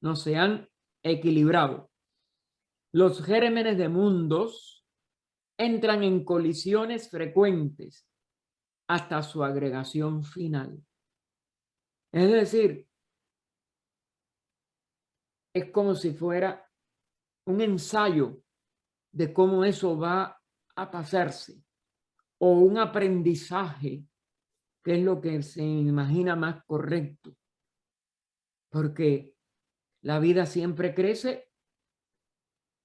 Speaker 1: no se han equilibrado. Los gérmenes de mundos entran en colisiones frecuentes hasta su agregación final. Es decir, es como si fuera un ensayo de cómo eso va a pasarse, o un aprendizaje, que es lo que se imagina más correcto, porque la vida siempre crece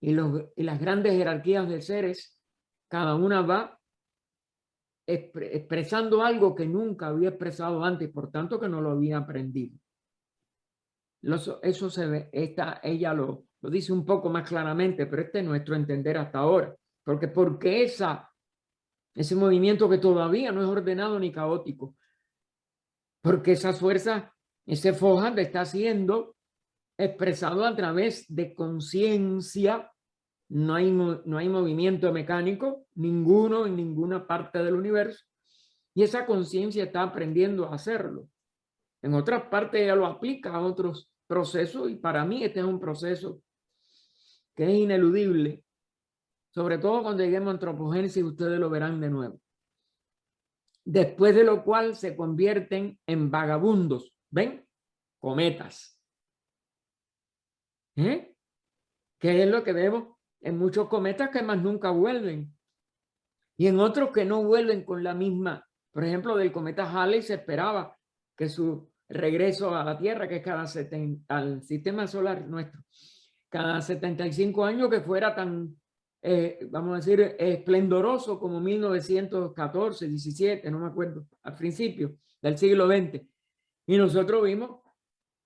Speaker 1: y las grandes jerarquías de seres, cada una va expresando algo que nunca había expresado antes, por tanto que no lo había aprendido. Eso se ve, ella lo dice un poco más claramente, pero este es nuestro entender hasta ahora, porque ese movimiento que todavía no es ordenado ni caótico, porque esa fuerza, ese Fohan está siendo expresado a través de conciencia. No hay movimiento mecánico, ninguno en ninguna parte del universo, y esa conciencia está aprendiendo a hacerlo. En otras partes ella lo aplica a otros procesos, y para mí este es un proceso que es ineludible, sobre todo cuando lleguemos a antropogénesis, ustedes lo verán de nuevo. Después de lo cual se convierten en vagabundos, ¿ven? Cometas. ¿Que es lo que vemos en muchos cometas que más nunca vuelven? Y en otros que no vuelven con la misma. Por ejemplo, del cometa Halley se esperaba que su regreso a la Tierra, que es al sistema solar nuestro, cada 75 años, que fuera tan, vamos a decir, esplendoroso como 1914, 17, no me acuerdo, al principio del siglo XX. Y nosotros vimos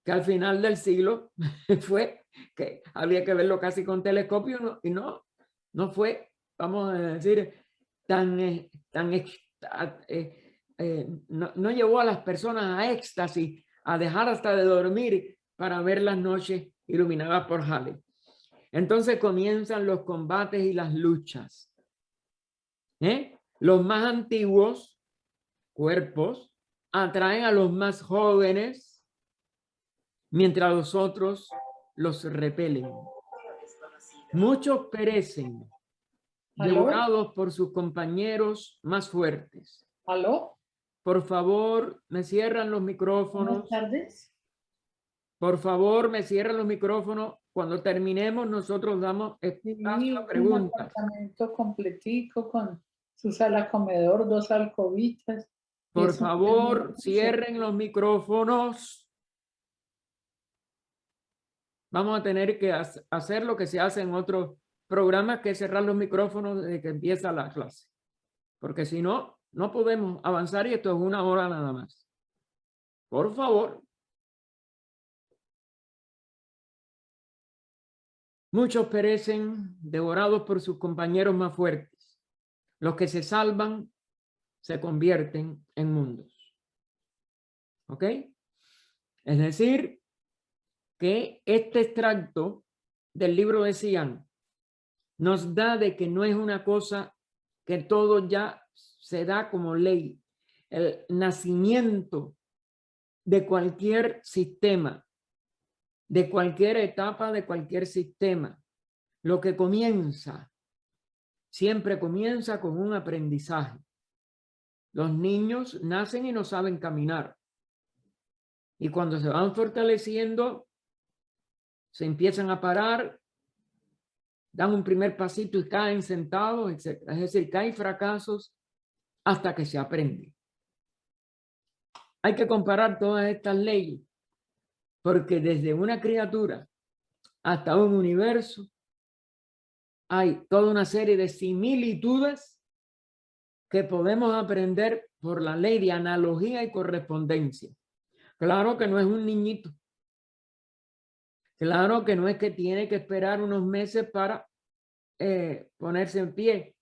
Speaker 1: que al final del siglo fue que había que verlo casi con telescopio, y no fue, vamos a decir, no llevó a las personas a éxtasis, a dejar hasta de dormir para ver las noches iluminadas por Halley. Entonces comienzan los combates y las luchas. Los más antiguos cuerpos atraen a los más jóvenes mientras los otros los repelen. Muchos perecen,
Speaker 4: ¿Aló?
Speaker 1: devorados por sus compañeros más fuertes.
Speaker 4: ¿Aló?
Speaker 1: Por favor, me cierran los
Speaker 4: Buenas
Speaker 1: micrófonos.
Speaker 4: tardes.
Speaker 1: Por favor, me cierran los micrófonos. Cuando terminemos, nosotros damos espacio a
Speaker 4: Un
Speaker 1: preguntas.
Speaker 4: apartamento completico con su sala comedor, 2 alcobitas.
Speaker 1: Por
Speaker 4: Es un
Speaker 1: favor,
Speaker 4: tremendo
Speaker 1: cierren los micrófonos. Vamos a tener que hacer lo que se hace en otros programas, que es cerrar los micrófonos desde que empieza la clase. Porque si no, no podemos avanzar y esto es 1 hora nada más. Por favor. Muchos perecen devorados por sus compañeros más fuertes. Los que se salvan se convierten en mundos. ¿Ok? Es decir, que este extracto del libro de Cian nos da de que no es una cosa que todo ya se da como ley. El nacimiento de cualquier sistema, de cualquier etapa, de cualquier sistema, lo que comienza, siempre comienza con un aprendizaje. Los niños nacen y no saben caminar. Y cuando se van fortaleciendo, se empiezan a parar, dan un primer pasito y caen sentados, etc. Es decir, caen fracasos hasta que se aprende. Hay que comparar todas estas leyes, porque desde una criatura hasta un universo hay toda una serie de similitudes que podemos aprender por la ley de analogía y correspondencia. Claro que no es un niñito. Claro que no es que tiene que esperar unos meses para ponerse en pie.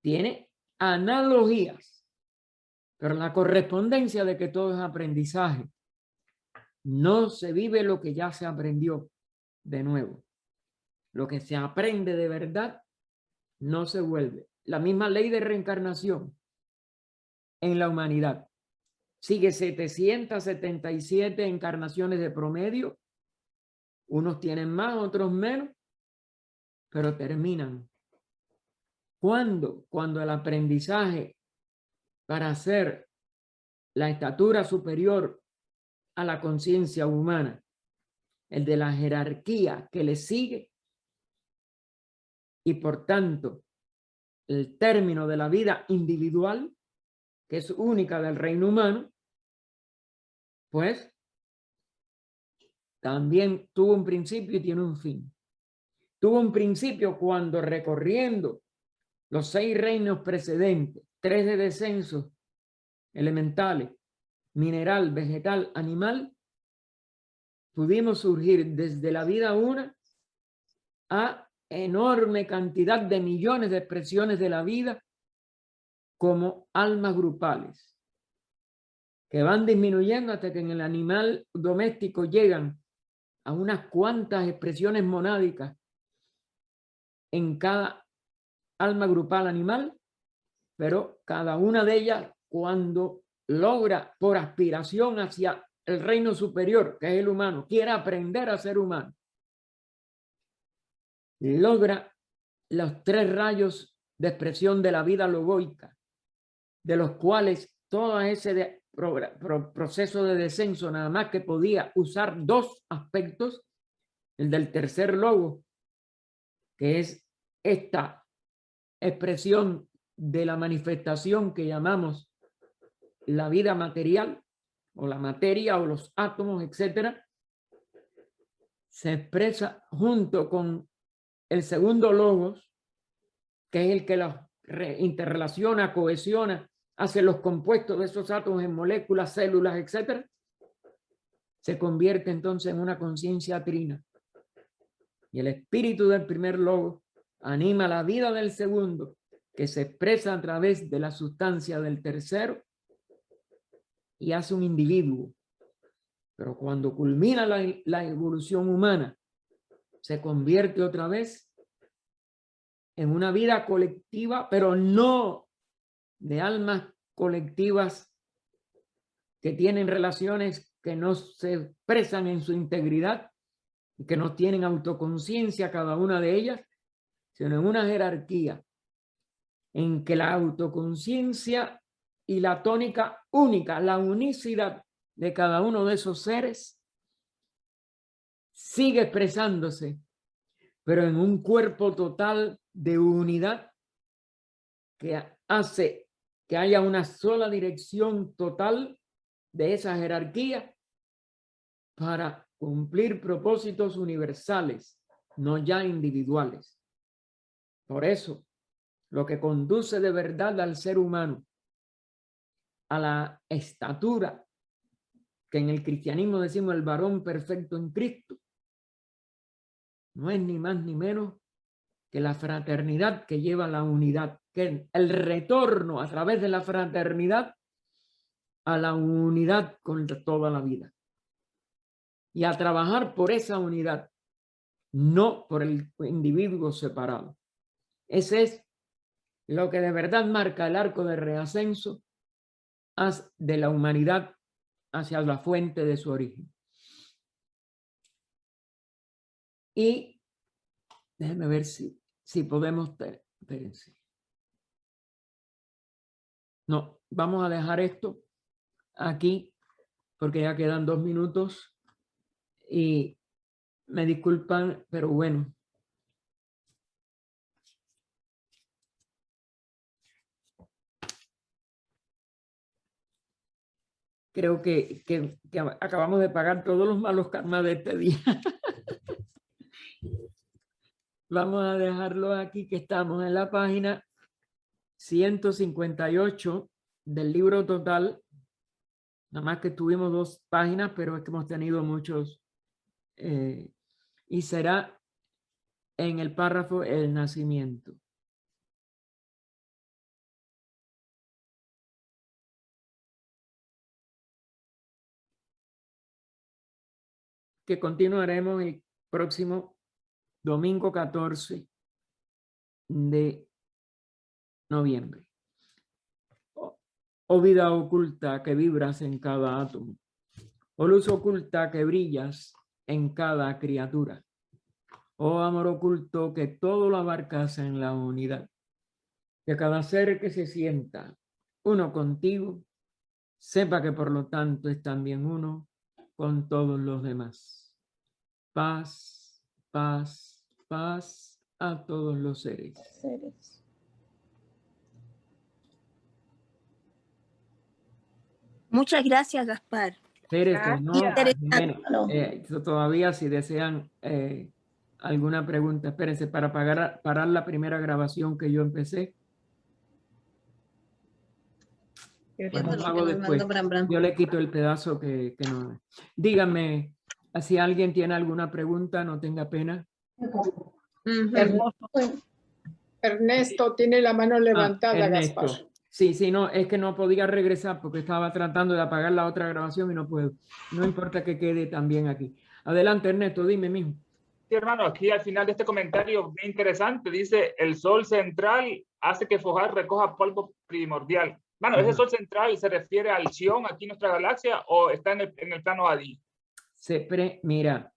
Speaker 1: Tiene analogías, pero la correspondencia de que todo es aprendizaje. No se vive lo que ya se aprendió de nuevo. Lo que se aprende de verdad no se vuelve. La misma ley de reencarnación en la humanidad. Sigue 777 encarnaciones de promedio. Unos tienen más, otros menos, pero terminan. ¿Cuándo? Cuando el aprendizaje para hacer la estatura superior a la conciencia humana, el de la jerarquía que le sigue, y por tanto el término de la vida individual, que es única del reino humano, pues también tuvo un principio y tiene un fin. Tuvo un principio cuando, recorriendo los 6 reinos precedentes, 3 de descenso elementales, mineral, vegetal, animal, pudimos surgir desde la vida una a enorme cantidad de millones de expresiones de la vida como almas grupales, que van disminuyendo hasta que en el animal doméstico llegan a unas cuantas expresiones monádicas en cada alma grupal animal, pero cada una de ellas, cuando logra por aspiración hacia el reino superior, que es el humano, quiere aprender a ser humano, logra los 3 rayos de expresión de la vida logoica, de los cuales todo ese proceso de descenso nada más que podía usar 2 aspectos, el del tercer logo, que es esta expresión de la manifestación que llamamos la vida material, o la materia, o los átomos, etcétera, se expresa junto con el segundo logos, que es el que los interrelaciona, cohesiona, hace los compuestos de esos átomos en moléculas, células, etcétera. Se convierte entonces en una conciencia trina. Y el espíritu del primer logo anima la vida del segundo, que se expresa a través de la sustancia del tercero y hace un individuo. Pero cuando culmina la evolución humana, se convierte otra vez en una vida colectiva, pero no de almas colectivas que tienen relaciones que no se expresan en su integridad y que no tienen autoconciencia cada una de ellas, sino en una jerarquía en que la autoconciencia y la tónica única, la unicidad de cada uno de esos seres sigue expresándose, pero en un cuerpo total de unidad que hace que haya una sola dirección total de esa jerarquía para cumplir propósitos universales, no ya individuales. Por eso, lo que conduce de verdad al ser humano a la estatura, que en el cristianismo decimos el varón perfecto en Cristo, no es ni más ni menos que la fraternidad que lleva a la unidad, que el retorno a través de la fraternidad a la unidad con toda la vida. Y a trabajar por esa unidad, no por el individuo separado. Ese es lo que de verdad marca el arco de reascenso de la humanidad hacia la fuente de su origen. Y déjenme ver si podemos... Espérense. No, vamos a dejar esto aquí porque ya quedan 2 minutos y me disculpan, pero bueno. Creo que acabamos de pagar todos los malos karmas de este día. Vamos a dejarlo aquí, que estamos en la página 158 del libro total. Nada más que tuvimos 2 páginas, pero es que hemos tenido muchos. Y será en el párrafo el nacimiento. Que continuaremos el próximo domingo 14 de noviembre. Oh vida oculta que vibras en cada átomo, oh luz oculta que brillas en cada criatura, oh amor oculto que todo lo abarcas en la unidad, que cada ser que se sienta uno contigo, sepa que por lo tanto es también uno con todos los demás. Paz, paz, paz a todos los seres.
Speaker 5: Muchas gracias, Gaspar.
Speaker 1: Espérate, no,
Speaker 5: Interesante.
Speaker 1: todavía si desean alguna pregunta, espérense, para parar la primera grabación que yo empecé. Bueno, lo hago después. Yo le quito el pedazo que no. Díganme, si alguien tiene alguna pregunta, no tenga pena.
Speaker 6: Ernesto tiene la mano levantada,
Speaker 1: Ernesto.
Speaker 6: Gaspar.
Speaker 1: Sí, no, es que no podía regresar porque estaba tratando de apagar la otra grabación y no puedo. No importa que quede también aquí. Adelante, Ernesto, dime, mijo.
Speaker 7: Sí, hermano, aquí al final de este comentario bien interesante, dice, el sol central hace que Fojar recoja polvo primordial. Bueno, ¿ese sol central se refiere al Xión aquí en nuestra galaxia o está en el plano Adi?
Speaker 1: Mira,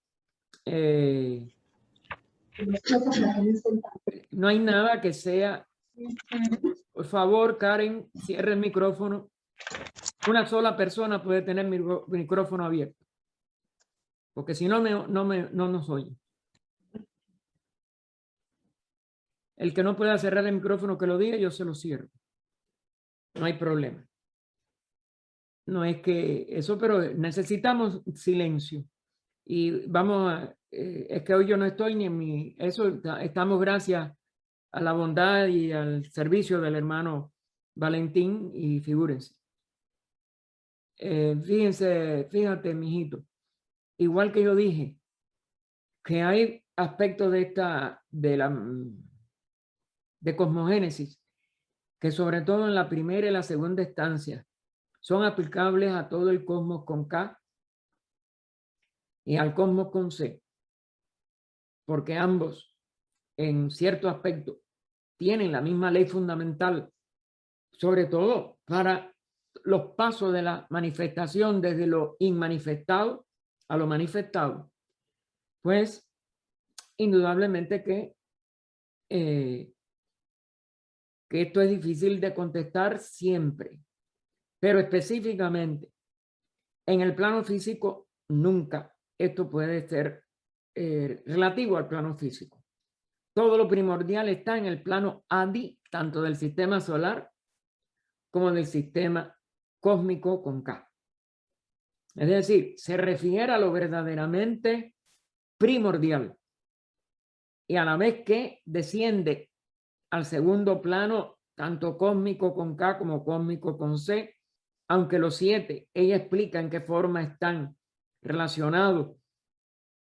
Speaker 1: no hay nada que sea... Por favor, Karen, cierre el micrófono. Una sola persona puede tener mi micrófono abierto. Porque si no, no nos oye. El que no pueda cerrar el micrófono que lo diga, yo se lo cierro. No hay problema. No es que eso, pero necesitamos silencio. Y vamos a... es que hoy yo no estoy ni en mi... Eso estamos gracias a la bondad y al servicio del hermano Valentín, y figúrense. Fíjate, mijito, igual que yo dije, que hay aspectos de cosmogénesis, que sobre todo en la primera y la segunda estancia, son aplicables a todo el cosmos con K y al cosmos con C, porque ambos, en cierto aspecto, tienen la misma ley fundamental, sobre todo para los pasos de la manifestación desde lo inmanifestado a lo manifestado, pues indudablemente que esto es difícil de contestar siempre, pero específicamente en el plano físico nunca esto puede ser relativo al plano físico. Todo lo primordial está en el plano Adi, tanto del sistema solar como del sistema cósmico con K. Es decir, se refiere a lo verdaderamente primordial y a la vez que desciende al segundo plano, tanto cósmico con K como cósmico con C, aunque los 7, ella explica en qué forma están relacionados.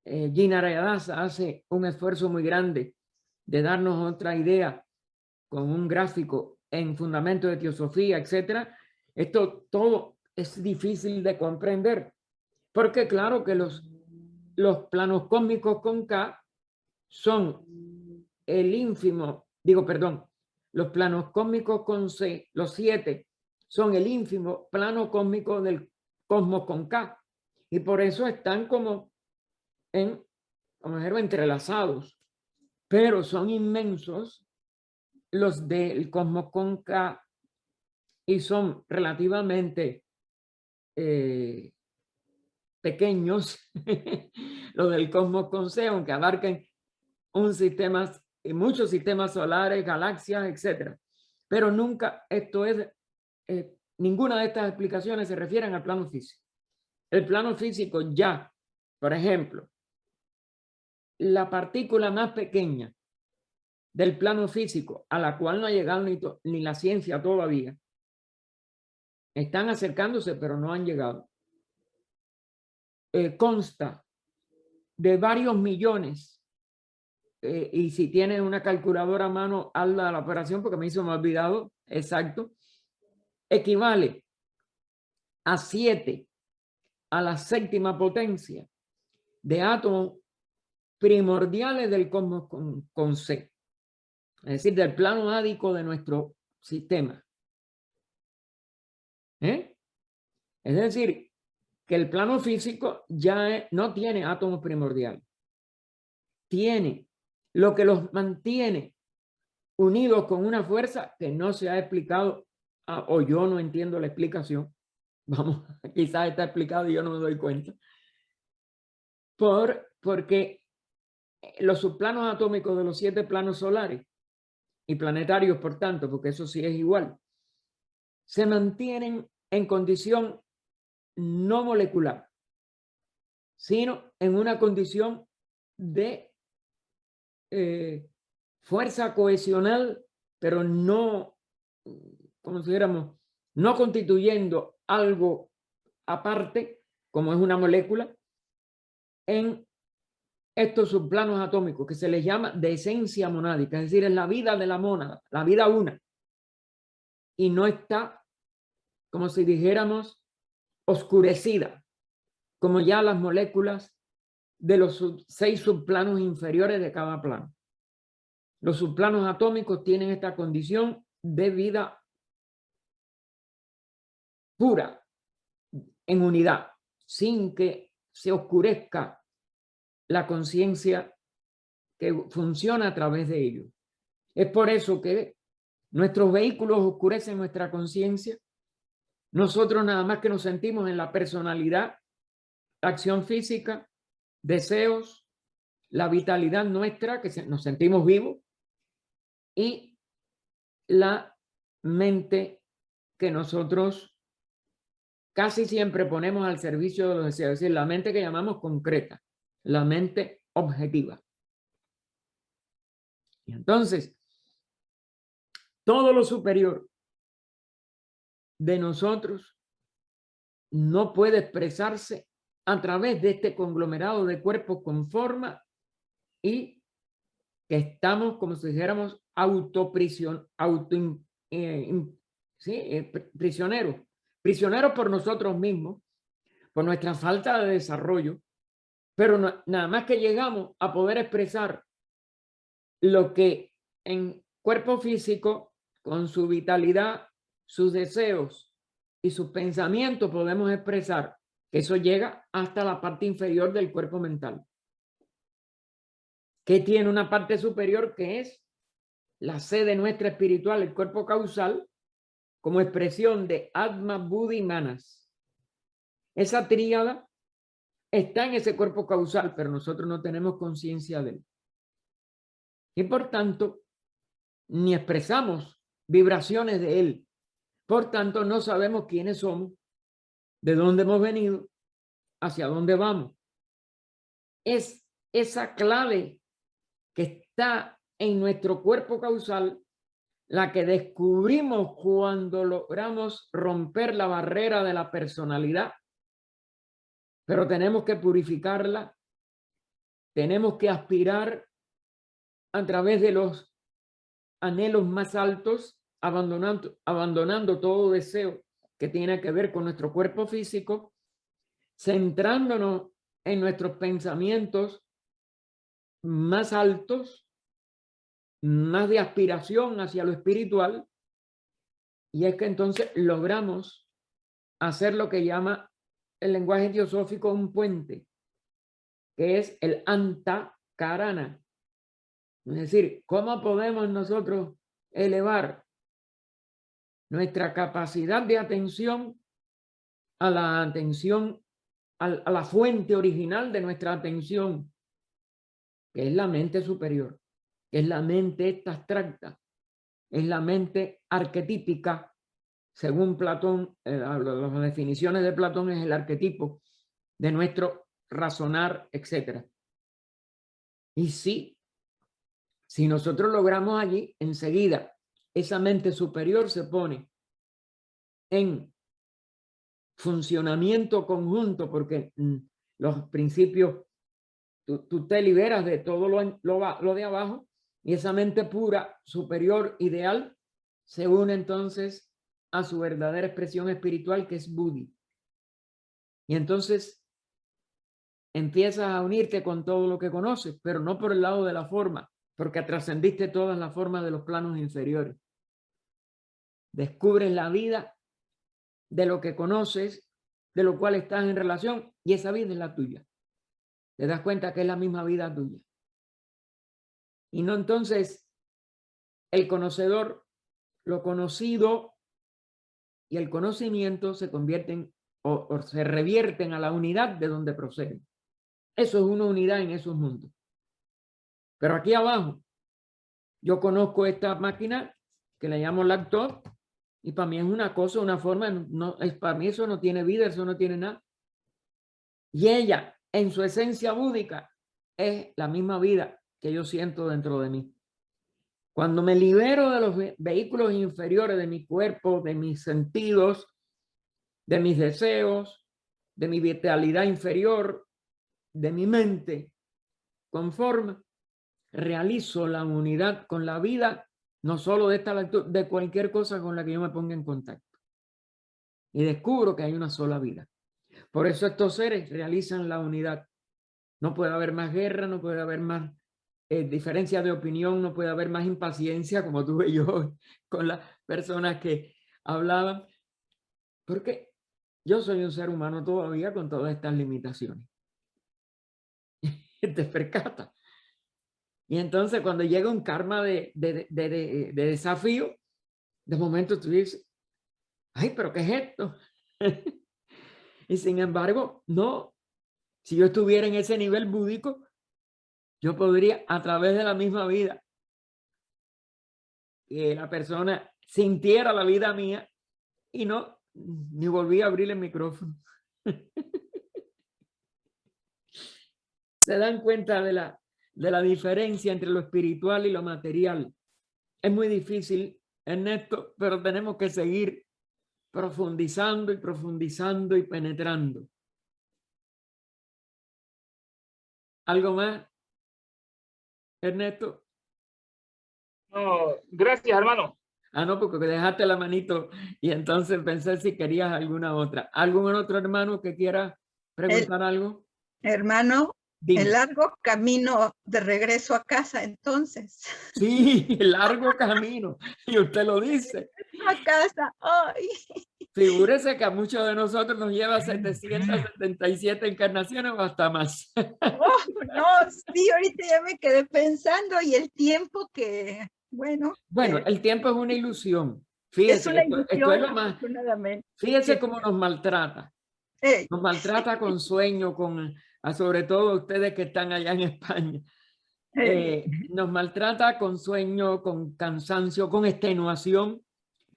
Speaker 1: Gina Rayadasa hace un esfuerzo muy grande de darnos otra idea con un gráfico en fundamento de teosofía, etcétera. Esto todo es difícil de comprender, porque claro que los planos cósmicos con K son el ínfimo, los planos cósmicos con C, los 7, son el ínfimo plano cósmico del cosmos con K, y por eso están como entrelazados, pero son inmensos los del cosmos con K y son relativamente pequeños los del cosmos con C, aunque abarquen muchos sistemas solares, galaxias, etcétera. Pero nunca ninguna de estas explicaciones se refieren al plano físico. El plano físico ya, por ejemplo, la partícula más pequeña del plano físico, a la cual no ha llegado ni la ciencia todavía, están acercándose, pero no han llegado. Consta de varios millones, y si tienes una calculadora a mano, hazla la operación porque me ha olvidado exacto, equivale a 7 a la 7ª potencia de átomos primordiales del cosmos con C, es decir, del plano ádico de nuestro sistema. Es decir, que el plano físico ya no tiene átomos primordiales. Tiene lo que los mantiene unidos con una fuerza que no se ha explicado, o yo no entiendo la explicación. Vamos, quizás está explicado y yo no me doy cuenta. Porque los subplanos atómicos de los 7 planos solares y planetarios, por tanto, porque eso sí es igual, se mantienen en condición no molecular, sino en una condición de fuerza cohesional, pero no, como si dijéramos, no constituyendo algo aparte, como es una molécula, en estos subplanos atómicos que se les llama de esencia monádica, es decir, es la vida de la mónada, la vida una, y no está, como si dijéramos, oscurecida, como ya las moléculas de los 6 subplanos inferiores de cada plano. Los subplanos atómicos tienen esta condición de vida pura, en unidad, sin que se oscurezca la conciencia que funciona a través de ellos. Es por eso que nuestros vehículos oscurecen nuestra conciencia. Nosotros nada más que nos sentimos en la personalidad, la acción física, deseos, la vitalidad nuestra, que nos sentimos vivos, y la mente que nosotros casi siempre ponemos al servicio de los deseos, es decir, la mente que llamamos concreta, la mente objetiva. Y entonces, todo lo superior de nosotros no puede expresarse a través de este conglomerado de cuerpos con forma y que estamos, como si dijéramos, prisioneros por nosotros mismos, por nuestra falta de desarrollo, pero nada más que llegamos a poder expresar lo que en cuerpo físico, con su vitalidad, sus deseos y sus pensamientos podemos expresar que eso llega hasta la parte inferior del cuerpo mental, que tiene una parte superior que es la sede nuestra espiritual, el cuerpo causal, como expresión de Atma, Buddhi y Manas. Esa tríada está en ese cuerpo causal, pero nosotros no tenemos conciencia de él. Y por tanto, ni expresamos vibraciones de él. Por tanto, no sabemos quiénes somos, de dónde hemos venido, hacia dónde vamos. Es esa clave que está en nuestro cuerpo causal la que descubrimos cuando logramos romper la barrera de la personalidad. Pero tenemos que purificarla, tenemos que aspirar a través de los anhelos más altos, abandonando todo deseo que tiene que ver con nuestro cuerpo físico, centrándonos en nuestros pensamientos más altos, más de aspiración hacia lo espiritual, y es que entonces logramos hacer lo que llama el lenguaje teosófico un puente, que es el antakarana. Es decir, ¿cómo podemos nosotros elevar nuestra capacidad de atención a la atención, a la fuente original de nuestra atención, que es la mente superior, que es la mente esta abstracta, es la mente arquetípica, según Platón, las definiciones de Platón es el arquetipo de nuestro razonar, etc. Y sí, si nosotros logramos allí, enseguida esa mente superior se pone en funcionamiento conjunto, porque los principios, tú te liberas de todo lo de abajo, y esa mente pura, superior, ideal, se une entonces a su verdadera expresión espiritual, que es Buddhi. Y entonces empiezas a unirte con todo lo que conoces, pero no por el lado de la forma, porque trascendiste todas las formas de los planos inferiores. Descubres la vida de lo que conoces, de lo cual estás en relación, y esa vida es la tuya. Te das cuenta que es la misma vida tuya. Y no entonces el conocedor, lo conocido y el conocimiento se convierten o se revierten a la unidad de donde proceden. Eso es una unidad en esos mundos. Pero aquí abajo, yo conozco esta máquina que le llamo laptop, y para mí es una cosa, una forma, para mí eso no tiene vida, eso no tiene nada. Y ella, en su esencia búdica, es la misma vida que yo siento dentro de mí. Cuando me libero de los vehículos inferiores de mi cuerpo, de mis sentidos, de mis deseos, de mi vitalidad inferior, de mi mente, con forma, realizo la unidad con la vida, no solo de esta lectura, de cualquier cosa con la que yo me ponga en contacto. Y descubro que hay una sola vida. Por eso estos seres realizan la unidad. No puede haber más guerra, no puede haber más diferencia de opinión, no puede haber más impaciencia, como tuve yo con las personas que hablaban, porque yo soy un ser humano todavía con todas estas limitaciones. Te percatas. Y entonces cuando llega un karma de desafío, de momento tú dices, ay, pero ¿qué es esto? Y sin embargo, no. Si yo estuviera en ese nivel búdico, yo podría, a través de la misma vida, que la persona sintiera la vida mía y no, ni volví a abrir el micrófono. Se dan cuenta de la diferencia entre lo espiritual y lo material. Es muy difícil, Ernesto, pero tenemos que seguir profundizando y profundizando y penetrando. ¿Algo más, Ernesto?
Speaker 7: No, gracias, hermano.
Speaker 1: Ah, no, porque dejaste la manito y entonces pensé si querías alguna otra. ¿Algún otro hermano que quiera preguntar algo?
Speaker 5: Hermano,
Speaker 1: Dime.
Speaker 5: el largo camino de regreso a casa, entonces.
Speaker 1: Sí, largo camino. Y usted lo dice.
Speaker 5: A casa, ay.
Speaker 1: Figúrese que a muchos de nosotros nos lleva 777 encarnaciones o hasta más.
Speaker 5: Oh, no, sí, ahorita ya me quedé pensando y el tiempo que, bueno,
Speaker 1: Bueno, el tiempo es una ilusión. Fíjese,
Speaker 5: es una
Speaker 1: esto es
Speaker 5: ilusión,
Speaker 1: lo más.
Speaker 5: afortunadamente.
Speaker 1: Fíjese
Speaker 5: Sí.
Speaker 1: cómo nos maltrata.
Speaker 5: Ey,
Speaker 1: Nos maltrata con sueño, sobre todo ustedes que están allá en España. Nos maltrata con sueño, con cansancio, con extenuación.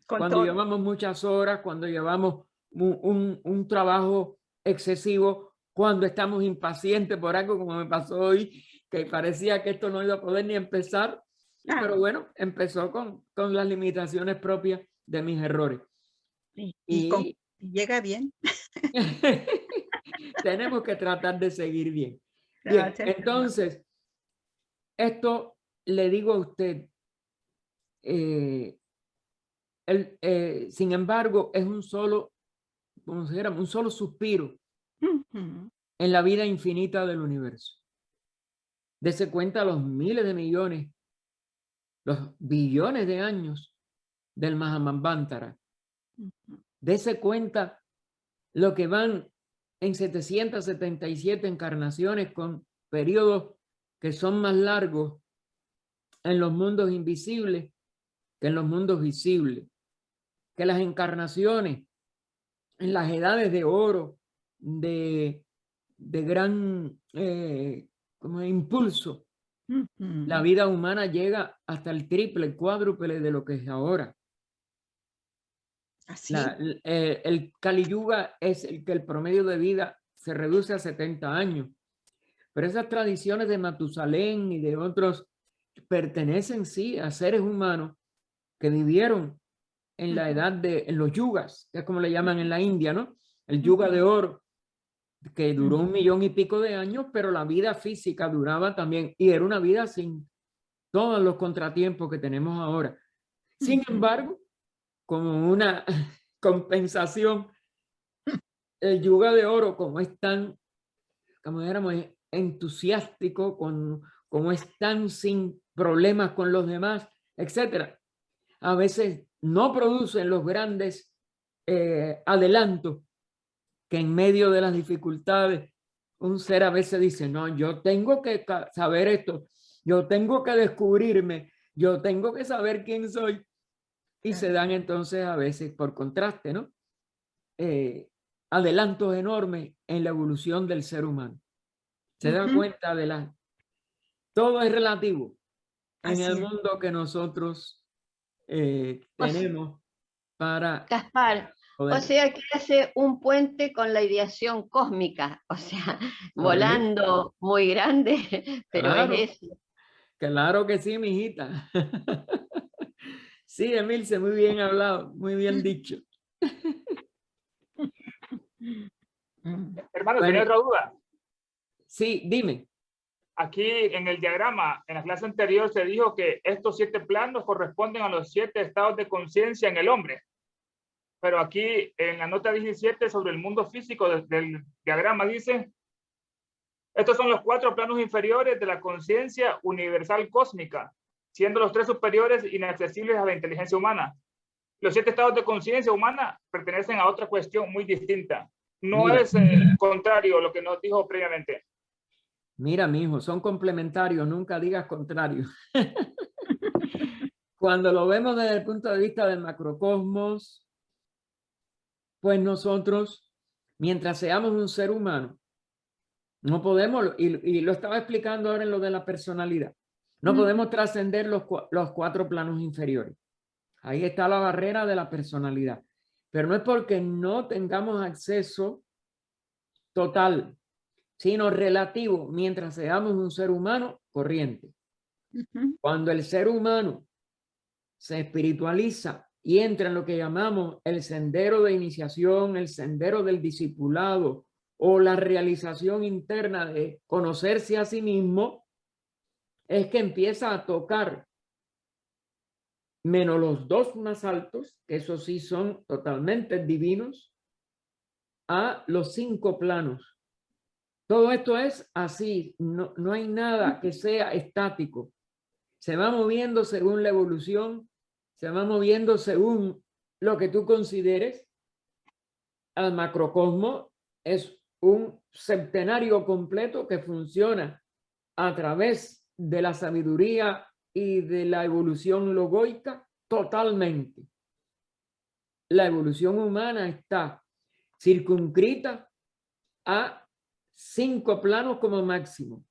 Speaker 5: con
Speaker 1: Cuando
Speaker 5: todo.
Speaker 1: llevamos muchas horas, cuando llevamos un trabajo excesivo, cuando estamos impacientes por algo como me pasó hoy, que parecía que esto no iba a poder ni empezar, pero bueno, empezó con las limitaciones propias de mis errores.
Speaker 5: Y llega bien.
Speaker 1: Tenemos que tratar de seguir bien. Bien,
Speaker 5: Gracias,
Speaker 1: entonces, esto le digo a usted, sin embargo, es un solo, como si dijéramos, un solo suspiro
Speaker 5: Ujú.
Speaker 1: en la vida infinita del universo. Dese cuenta los miles de millones, los billones de años del Mahamambantara. Dese cuenta lo que van en 777 encarnaciones con periodos que son más largos en los mundos invisibles que en los mundos visibles. Que las encarnaciones en las edades de oro, de gran como impulso, la vida humana llega hasta el triple, el cuádruple de lo que es ahora.
Speaker 5: Así.
Speaker 1: El Kali Yuga es el que el promedio de vida se reduce a 70 años. Pero esas tradiciones de Matusalén y de otros pertenecen sí a seres humanos que vivieron en la edad en los yugas, que es como le llaman en la India, ¿no? El yuga de oro, que duró 1 millón y pico de años, pero la vida física duraba también, y era una vida sin todos los contratiempos que tenemos ahora. Sin embargo, como una compensación, el yuga de oro, como es tan, como éramos, entusiástico, como es tan sin problemas con los demás, etcétera, a veces no producen los grandes adelantos que en medio de las dificultades un ser a veces dice, no, yo tengo que saber esto, yo tengo que descubrirme, yo tengo que saber quién soy. Y se dan entonces a veces por contraste, ¿no? Adelantos enormes en la evolución del ser humano. Se da cuenta de todo es relativo en el mundo que nosotros tenemos para
Speaker 8: Gaspar,
Speaker 1: poder.
Speaker 8: o sea que hace un puente con la ideación cósmica, o sea, volando muy grande, pero
Speaker 1: Claro,
Speaker 8: es eso.
Speaker 1: claro que sí, mijita. Sí, Emilce, muy bien hablado, muy bien dicho.
Speaker 7: Hermano,
Speaker 1: Bueno.
Speaker 7: ¿tenía otra duda?
Speaker 1: Sí, dime.
Speaker 7: Aquí en el diagrama, en la clase anterior se dijo que estos 7 planos corresponden a los 7 estados de conciencia en el hombre. Pero aquí en la nota 17 sobre el mundo físico del diagrama dice, estos son los 4 planos inferiores de la conciencia universal cósmica, siendo los 3 superiores inaccesibles a la inteligencia humana. Los 7 estados de conciencia humana pertenecen a otra cuestión muy distinta. No
Speaker 1: Mira.
Speaker 7: es contrario a lo que nos dijo previamente.
Speaker 1: Mira, mijo, son complementarios, nunca digas contrario. Cuando lo vemos desde el punto de vista del macrocosmos, pues nosotros, mientras seamos un ser humano, no podemos, y lo estaba explicando ahora en lo de la personalidad, no podemos trascender los 4 planos inferiores. Ahí está la barrera de la personalidad. Pero no es porque no tengamos acceso total, sino relativo, mientras seamos un ser humano corriente. Cuando el ser humano se espiritualiza y entra en lo que llamamos el sendero de iniciación, el sendero del discipulado o la realización interna de conocerse a sí mismo, es que empieza a tocar, menos los 2 más altos, que esos sí son totalmente divinos, a los 5 planos. Todo esto es así, no hay nada que sea estático. Se va moviendo según la evolución, se va moviendo según lo que tú consideres, al macrocosmo es un septenario completo que funciona a través de la sabiduría y de la evolución logoica totalmente. La evolución humana está circunscrita a 5 planos como máximo,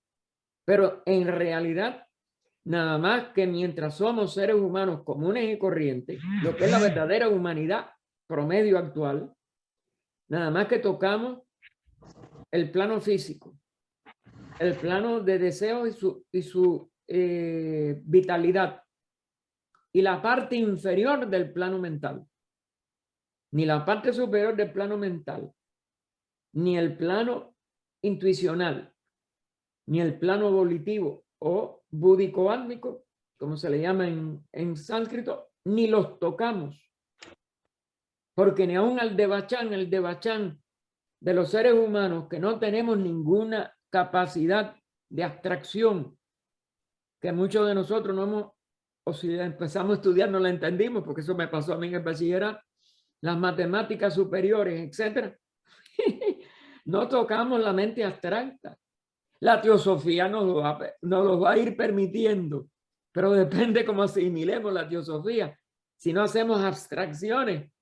Speaker 1: pero en realidad nada más que mientras somos seres humanos comunes y corrientes, lo que es la verdadera humanidad promedio actual, nada más que tocamos el plano físico, el plano de deseo y su vitalidad, y la parte inferior del plano mental. Ni la parte superior del plano mental, ni el plano intuicional, ni el plano volitivo o búdico-álmico, como se le llama en sánscrito, ni los tocamos. Porque ni aun el devachan de los seres humanos, que no tenemos ninguna capacidad de abstracción, que muchos de nosotros no hemos, o si empezamos a estudiar no la entendimos, porque eso me pasó a mí en el bachillerato, las matemáticas superiores, etcétera. No tocamos la mente abstracta. La teosofía nos lo va a ir permitiendo, pero depende cómo asimilemos la teosofía. Si no hacemos abstracciones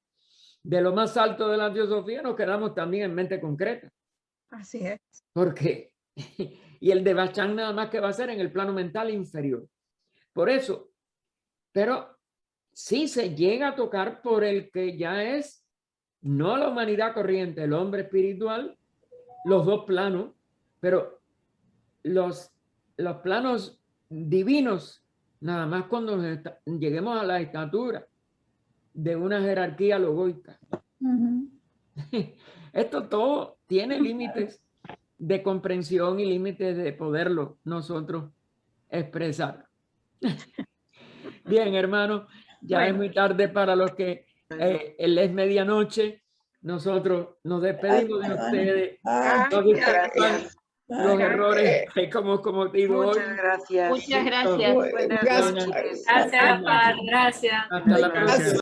Speaker 1: de lo más alto de la teosofía, nos quedamos también en mente concreta.
Speaker 5: Así es.
Speaker 1: Porque, y el devachan nada más que va a ser en el plano mental inferior. Por eso, pero sí se llega a tocar por el que ya es, no la humanidad corriente, el hombre espiritual, los 2 planos, pero los planos divinos, nada más cuando lleguemos a la estatura de una jerarquía logoica. Esto todo tiene límites de comprensión y límites de poderlo nosotros expresar. Bien, hermano, ya
Speaker 5: Bueno.
Speaker 1: es muy tarde para los que es medianoche. Nosotros nos despedimos de ustedes. No disculpan los errores que hemos cometido hoy.
Speaker 9: Muchas gracias.
Speaker 8: Muchas gracias.
Speaker 6: Gracias.
Speaker 2: Gracias, Par, gracias.
Speaker 1: Hasta la próxima.